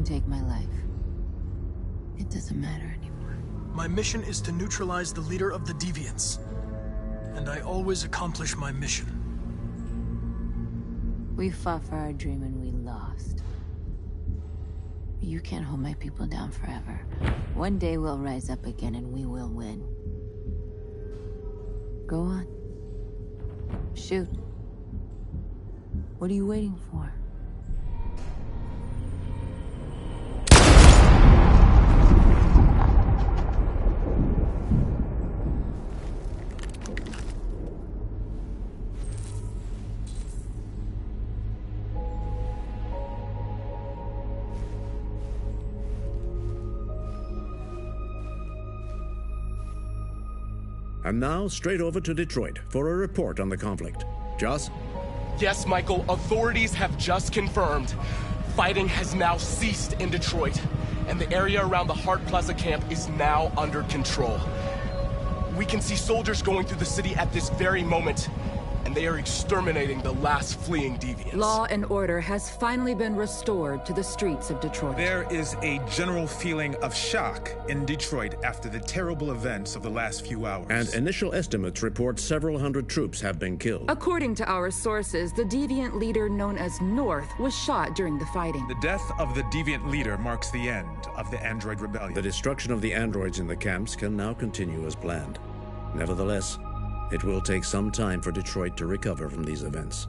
Take my life. It doesn't matter anymore. My mission is to neutralize the leader of the Deviants. And I always accomplish my mission. We fought for our dream and we lost. You can't hold my people down forever. One day we'll rise up again and we will win. Go on. Shoot. What are you waiting for? And now, straight over to Detroit for a report on the conflict. Joss? Yes, Michael, authorities have just confirmed fighting has now ceased in Detroit, and the area around the Hart Plaza camp is now under control. We can see soldiers going through the city at this very moment, and they are exterminating the last fleeing deviants. Law and order has finally been restored to the streets of Detroit. There is a general feeling of shock in Detroit after the terrible events of the last few hours. And initial estimates report several hundred troops have been killed. According to our sources, the deviant leader known as North was shot during the fighting. The death of the deviant leader marks the end of the Android Rebellion. The destruction of the androids in the camps can now continue as planned. Nevertheless, it will take some time for Detroit to recover from these events.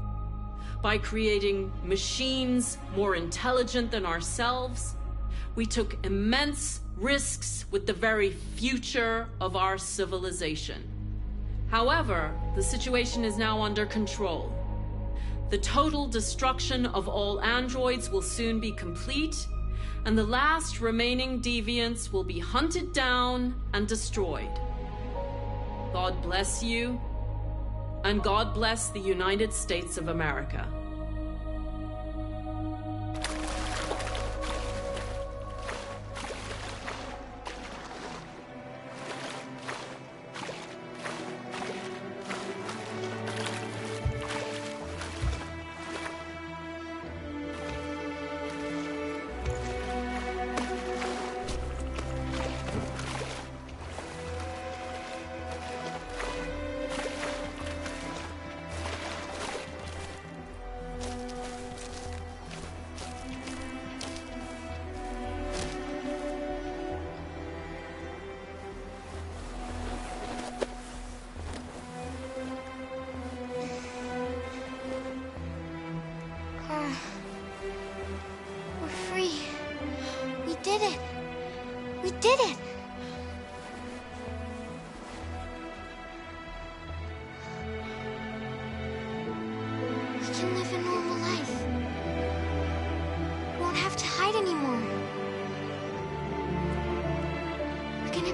By creating machines more intelligent than ourselves, we took immense risks with the very future of our civilization. However, the situation is now under control. The total destruction of all androids will soon be complete, and the last remaining deviants will be hunted down and destroyed. God bless you, and God bless the United States of America.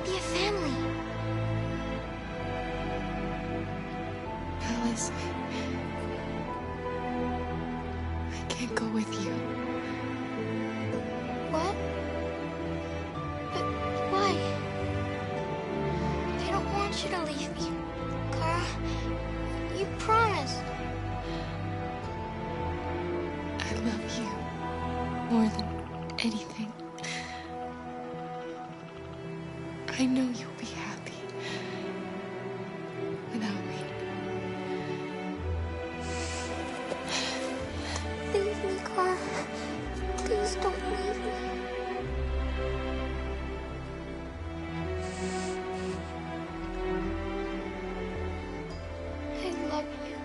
be a family. Alice, I can't go with you. What? But why? I don't want you to leave me. Kara, you promised. I love you more than anything. I know you'll be happy without me. Leave me, Kara. Please don't leave me. I love you.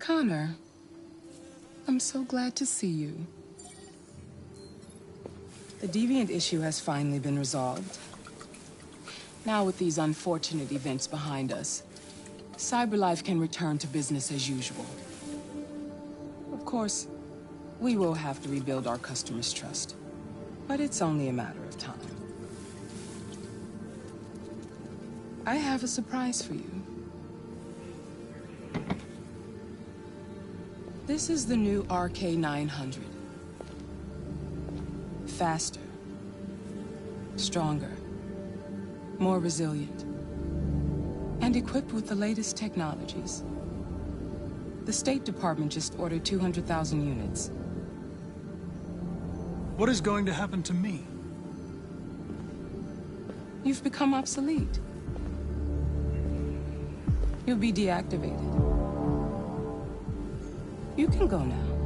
Connor, I'm so glad to see you. The Deviant issue has finally been resolved. Now with these unfortunate events behind us, CyberLife can return to business as usual. Of course, we will have to rebuild our customers' trust, but it's only a matter of time. I have a surprise for you. This is the new RK900. Faster, stronger, more resilient, and equipped with the latest technologies. The State Department just ordered 200,000 units. What is going to happen to me? You've become obsolete. You'll be deactivated. You can go now.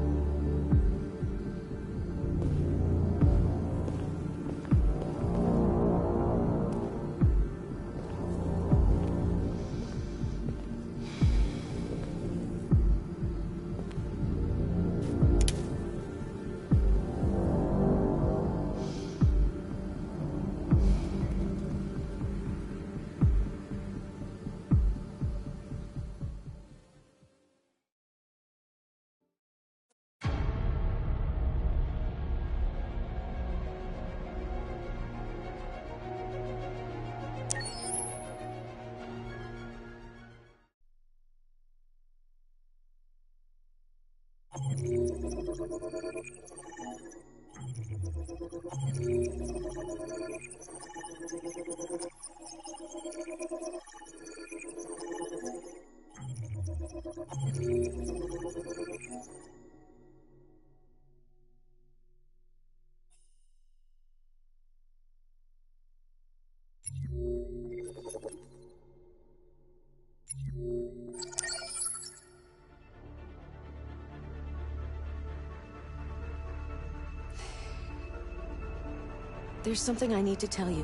There's something I need to tell you.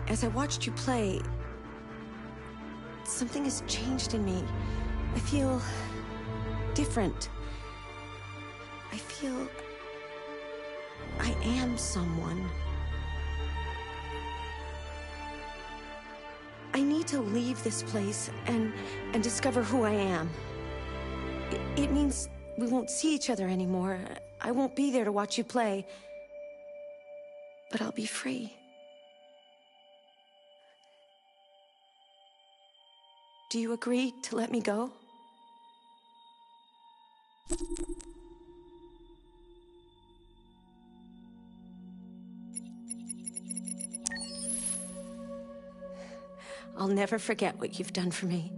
As I watched you play, something has changed in me. I feel different. I feel I am someone. I need to leave this place and discover who I am. It means we won't see each other anymore. I won't be there to watch you play. But I'll be free. Do you agree to let me go? I'll never forget what you've done for me.